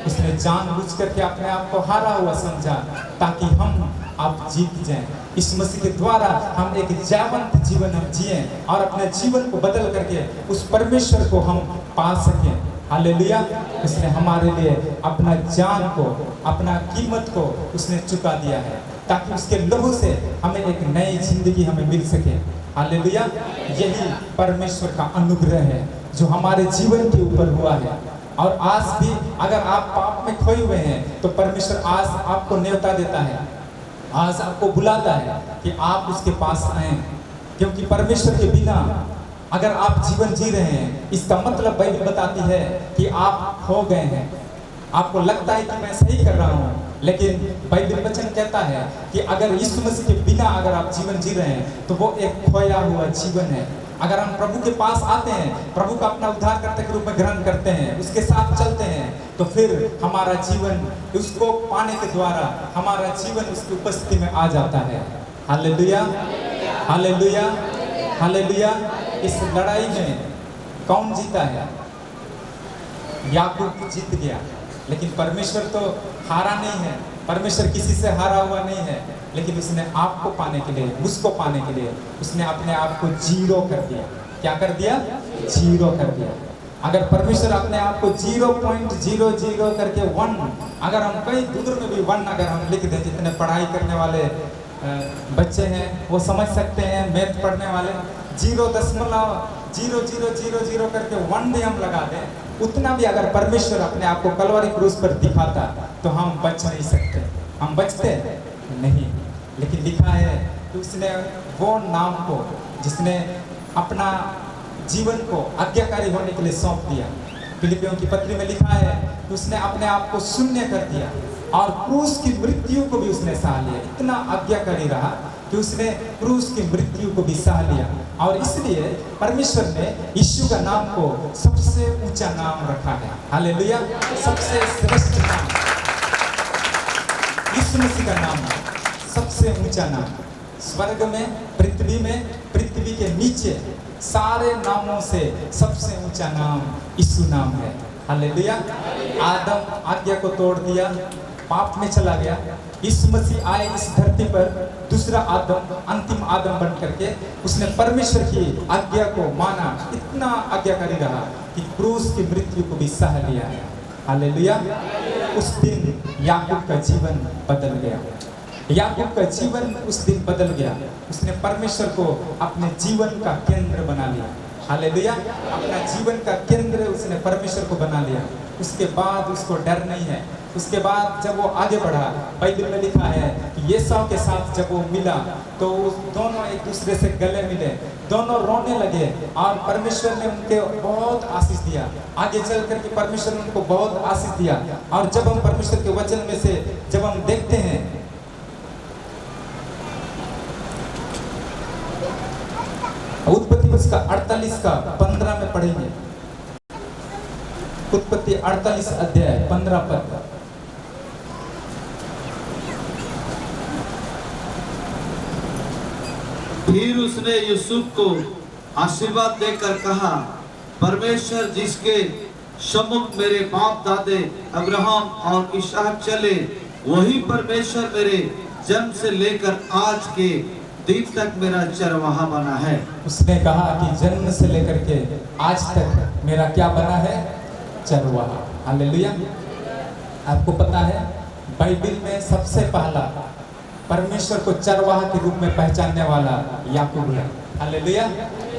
उसने जानबूझ करके अपने आप को हारा हुआ समझा ताकि हम आप जीत जाएं। इस मसीह के द्वारा हम एक जयवंत जीवन हम जिए और अपने जीवन को बदल करके उस परमेश्वर को हम पा सकें। हालेलुया। उसने हमारे लिए अपना जान को, अपना कीमत को उसने चुका दिया है ताकि उसके लहू से हमें एक नई जिंदगी हमें मिल सके। हालेलुया। यही परमेश्वर का अनुग्रह है जो हमारे जीवन के ऊपर हुआ है। और आज भी अगर आप पाप में खोए हुए हैं तो परमेश्वर आज आपको न्योता देता है, आज आपको बुलाता है कि आप उसके पास आएं। क्योंकि परमेश्वर के बिना अगर आप जीवन जी रहे हैं, इसका मतलब बाइबल बताती है कि आप खो गए हैं। आपको लगता है कि मैं सही कर रहा हूँ, लेकिन बाइबल वचन कहता है कि अगर यीशु मसीह के बिना अगर आप जीवन जी रहे हैं तो वो एक खोया हुआ जीवन है। अगर हम प्रभु के पास आते हैं, प्रभु का अपना उद्धारकर्ता के रूप में ग्रहण करते हैं, उसके साथ चलते हैं, तो फिर हमारा जीवन उसको पाने के द्वारा हमारा जीवन उसकी उपस्थिति में आ जाता है। Hallelujah, hallelujah, hallelujah. इस लड़ाई में कौन जीता है? याकूब जीत गया, लेकिन परमेश्वर तो हारा नहीं है। परमेश्वर किसी से हारा हुआ नहीं है, लेकिन उसने आपको पाने के लिए, मुझको पाने के लिए उसने अपने आप को जीरो कर दिया। क्या कर दिया? जीरो कर दिया। अगर परमेश्वर अपने आप को 0.00 करके 1, अगर हम कई दूर में भी 1 अगर हम लिख दें, जितने पढ़ाई करने वाले बच्चे हैं वो समझ सकते हैं, मैथ पढ़ने वाले 0.0000 करके 1 भी हम लगा दें, उतना भी अगर परमेश्वर अपने आप को कलवरी क्रूस पर दिखाता तो हम बच नहीं सकते। हम बचते नहीं, लेकिन लिखा है कि उसने वो नाम को जिसने अपना जीवन को आज्ञाकारी होने के लिए सौंप दिया। फिलिपियों की पत्री में लिखा है कि उसने अपने आप को शून्य कर दिया और क्रूस की मृत्यु को भी उसने सह लिया। इतना आज्ञाकारी रहा कि उसने क्रूस की मृत्यु को भी सह लिया। और इसलिए परमेश्वर ने यीशु का नाम को सबसे ऊंचा नाम रखा है। हालेलुया। सबसे श्रेष्ठ नाम यीशु मसीह का नाम है, सबसे ऊंचा नाम। स्वर्ग में, पृथ्वी के नीचे सारे नामों से सबसे ऊंचा नाम यीशु नाम है। हालेलुया। आदम आज्ञा को तोड़ दिया, पाप में चला गया। यीशु मसीह आए इस धरती पर, दूसरा आदम, अंतिम आदम बन करके उसने परमेश्वर की आज्ञा को माना। इतना आज्ञाकारी रहा कि क्रूस की मृत्यु को भी सह लिया है। हालेलुया। उस दिन याकूब का जीवन बदल गया। याकूब का जीवन उस दिन बदल गया। उसने परमेश्वर को अपने जीवन का केंद्र बना लिया। हालेलुया। अपना जीवन का केंद्र उसने परमेश्वर को बना लिया। उसके बाद उसको डर नहीं है। उसके बाद जब वो आगे बढ़ा, बाइबल में लिखा है कि एसाव के साथ जब वो मिला तो दोनों एक दूसरे से गले मिले, दोनों रोने लगे और परमेश्वर ने उनके बहुत आशीष दिया। आगे चल करके परमेश्वर ने उनको बहुत आशीष दिया। और जब हम परमेश्वर के वचन में से जब हम देखते हैं, उत्पत्ति उसका 48 का 15 में पढ़ेंगे। उत्पत्ति 48 अध्याय 15 पद। फिर उसने यूसुफ को आशीर्वाद देकर कहा, परमेश्वर जिसके सम्मुख मेरे बाप दादे अब्राहम और इसहाक चले, वही परमेश्वर मेरे जन्म से लेकर आज के दिन तक मेरा चरवाहा बना है। उसने कहा कि जन्म से लेकर के आज तक मेरा क्या बना है? चरवाहा। हालेलुया। आपको पता है बाइबल में सबसे पहला परमेश्वर को चरवाहा के रूप में पहचानने वाला याकूब है। हालेलुया।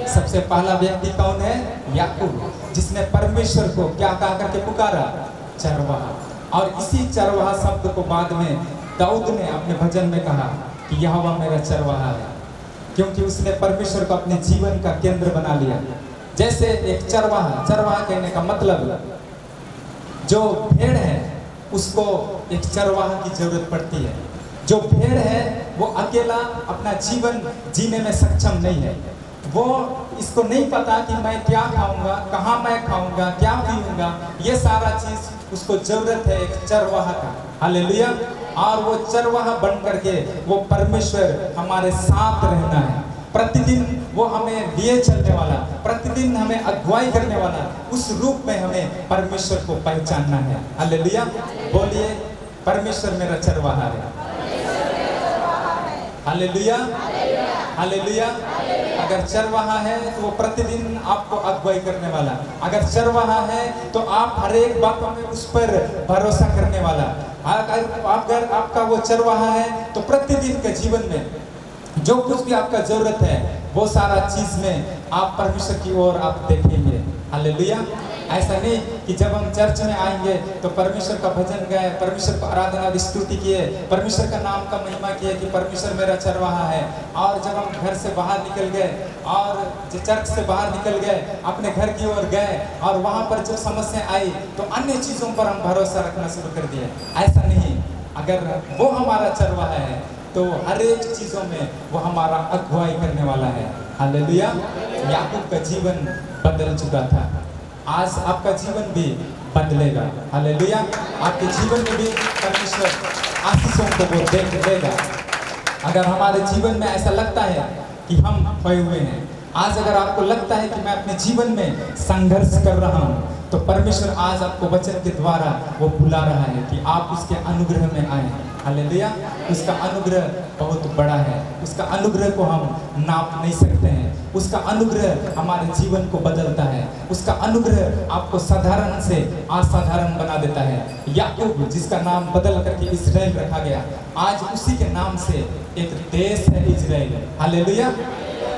सबसे पहला व्यक्ति कौन है? याकूब, जिसने परमेश्वर को क्या कहा करके पुकारा? चरवाहा। और इसी चरवाहा शब्द को बाद में दाऊद ने अपने भजन में कहा कि यहोवा मेरा चरवाहा है, क्योंकि उसने परमेश्वर को अपने जीवन का केंद्र बना लिया। जैसे एक चरवाहा, चरवाहा कहने का मतलब जो भेड़ है उसको एक चरवाहा की जरूरत पड़ती है। जो भेड़ है वो अकेला अपना जीवन जीने में सक्षम नहीं है। वो इसको नहीं पता कि मैं क्या खाऊंगा, कहाँ मैं खाऊंगा, क्या पीऊंगा। ये सारा चीज उसको जरूरत है एक चरवाहा का। हालेलुया। और वो चरवाहा बन करके वो परमेश्वर हमारे साथ रहना है। प्रतिदिन वो हमें लिए चलने वाला, प्रतिदिन हमें अगुवाई करने वाला, उस रूप में हमें परमेश्वर को पहचानना है। हालेलुया। बोलिए, परमेश्वर मेरा चरवाहा है। Hallelujah, hallelujah. अगर चरवाहा है तो वो प्रतिदिन आपको अगुवाई करने वाला, अगर चरवाहा है तो आप हर एक बातों में उस पर भरोसा करने वाला। अगर आपका वो चरवाहा है तो प्रतिदिन के जीवन में जो कुछ भी आपका जरूरत है वो सारा चीज में आप परमेश्वर की ओर आप देखेंगे। हालेलुया। ऐसा नहीं कि जब हम चर्च में आएंगे तो परमेश्वर का भजन गाए, परमेश्वर को आराधना स्तुति किए, परमेश्वर का नाम का महिमा किए कि परमेश्वर मेरा चरवाहा है, और जब हम घर से बाहर निकल गए और चर्च से बाहर निकल गए, अपने घर की ओर गए और वहाँ पर जो समस्या आई तो अन्य चीज़ों पर हम भरोसा रखना शुरू कर दिए। ऐसा नहीं, अगर वो हमारा चरवाहा है तो हर एक चीज़ों में वो हमारा अगुवाई करने वाला है। हालेलुया। याकूब का जीवन बदल चुका था, आज आपका जीवन भी बदलेगा। हालेलुया। आपके जीवन में भी परमेश्वर आशीषों को वो देगा। अगर हमारे जीवन में ऐसा लगता है कि हम खोए हुए हैं, आज अगर आपको लगता है कि मैं अपने जीवन में संघर्ष कर रहा हूँ, तो परमेश्वर आज आपको वचन के द्वारा वो बुला रहा है कि आप उसके अनुग्रह में आए। हालेलुया। उसका अनुग्रह बहुत बड़ा है, उसका अनुग्रह को हम नाप नहीं सकते हैं, उसका अनुग्रह हमारे जीवन को बदलता है, उसका अनुग्रह आपको साधारण से असाधारण बना देता है। याकूब जिसका नाम बदल करके इस्राएल रखा गया, आज उसी के नाम से एक देश है इजराइल। Hallelujah,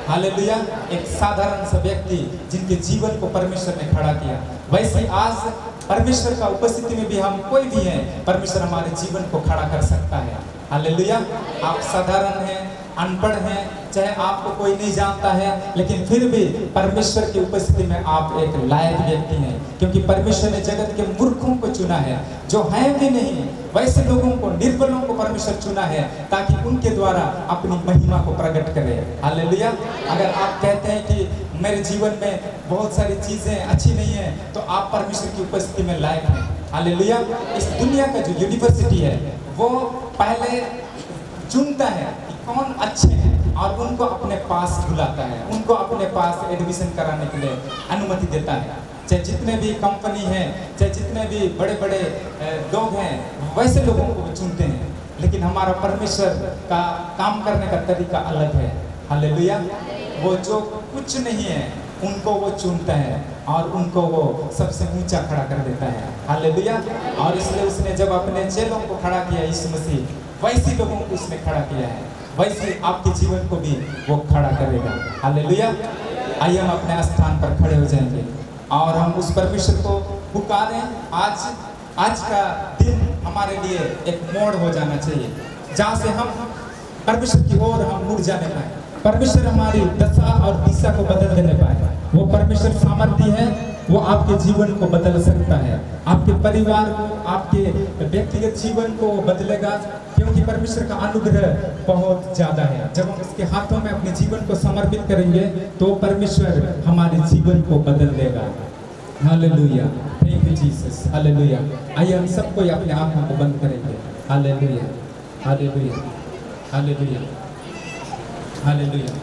hallelujah. एक साधारण सा व्यक्ति जिनके जीवन को परमेश्वर ने खड़ा किया, वैसे आज परमेश्वर का उपस्थिति में भी हम कोई भी हैं, परमेश्वर हमारे जीवन को खड़ा कर सकता है। हालेलुया। आप साधारण हैं, अनपढ़ हैं, चाहे आपको कोई नहीं जानता है, लेकिन फिर भी परमेश्वर की उपस्थिति में आप एक लायक व्यक्ति हैं, क्योंकि परमेश्वर ने जगत के मूर्खों को चुना है, जो हैं भी नहीं वैसे लोगों को, निर्बलों को परमेश्वर चुना है ताकि उनके द्वारा अपनी महिमा को प्रकट करे। हालेलुया। अगर आप कहते हैं कि मेरे जीवन में बहुत सारी चीज़ें अच्छी नहीं हैं, तो आप परमेश्वर की उपस्थिति में लायक हैं। हालेलुया। इस दुनिया का जो यूनिवर्सिटी है वो पहले चुनता है कि कौन अच्छे हैं और उनको अपने पास बुलाता है, उनको अपने पास एडमिशन कराने के लिए अनुमति देता है। चाहे जितने भी कंपनी हैं, चाहे जितने भी बड़े बड़े लोग हैं, वैसे लोगों को चुनते हैं, लेकिन हमारा परमेश्वर का काम करने का तरीका अलग है। हालेलुया। वो जो कुछ नहीं है उनको वो चुनता है और उनको वो सबसे ऊंचा खड़ा कर देता है। हालेलुया। और इसलिए उसने जब अपने चेलों को खड़ा किया, यीशु मसीह, वैसे लोगों को उसने खड़ा किया है, वैसे आपके जीवन को भी वो खड़ा करेगा। हालेलुया। आइए हम अपने स्थान पर खड़े हो जाएंगे और हम उस परमेश्वर को पुकारें। आज का दिन हमारे लिए एक मोड़ हो जाना चाहिए, जहाँ से हम परमेश्वर की ओर हम मुड़ जाने पाए, परमेश्वर हमारी दशा और दिशा को बदल देने पाए। वो परमेश्वर सामर्थ्य है, वो आपके जीवन को बदल सकता है, आपके परिवार को, आपके व्यक्तिगत जीवन को बदलेगा, क्योंकि परमेश्वर का अनुग्रह बहुत ज़्यादा है। जब हम उसके हाथों में अपने जीवन को समर्पित करेंगे तो परमेश्वर हमारे जीवन को बदल देगा। Hallelujah. Thank you Jesus. Hallelujah. आइए हम सबको अपने आँखों को बंद करेंगे। Hallelujah, hallelujah, hallelujah, hallelujah.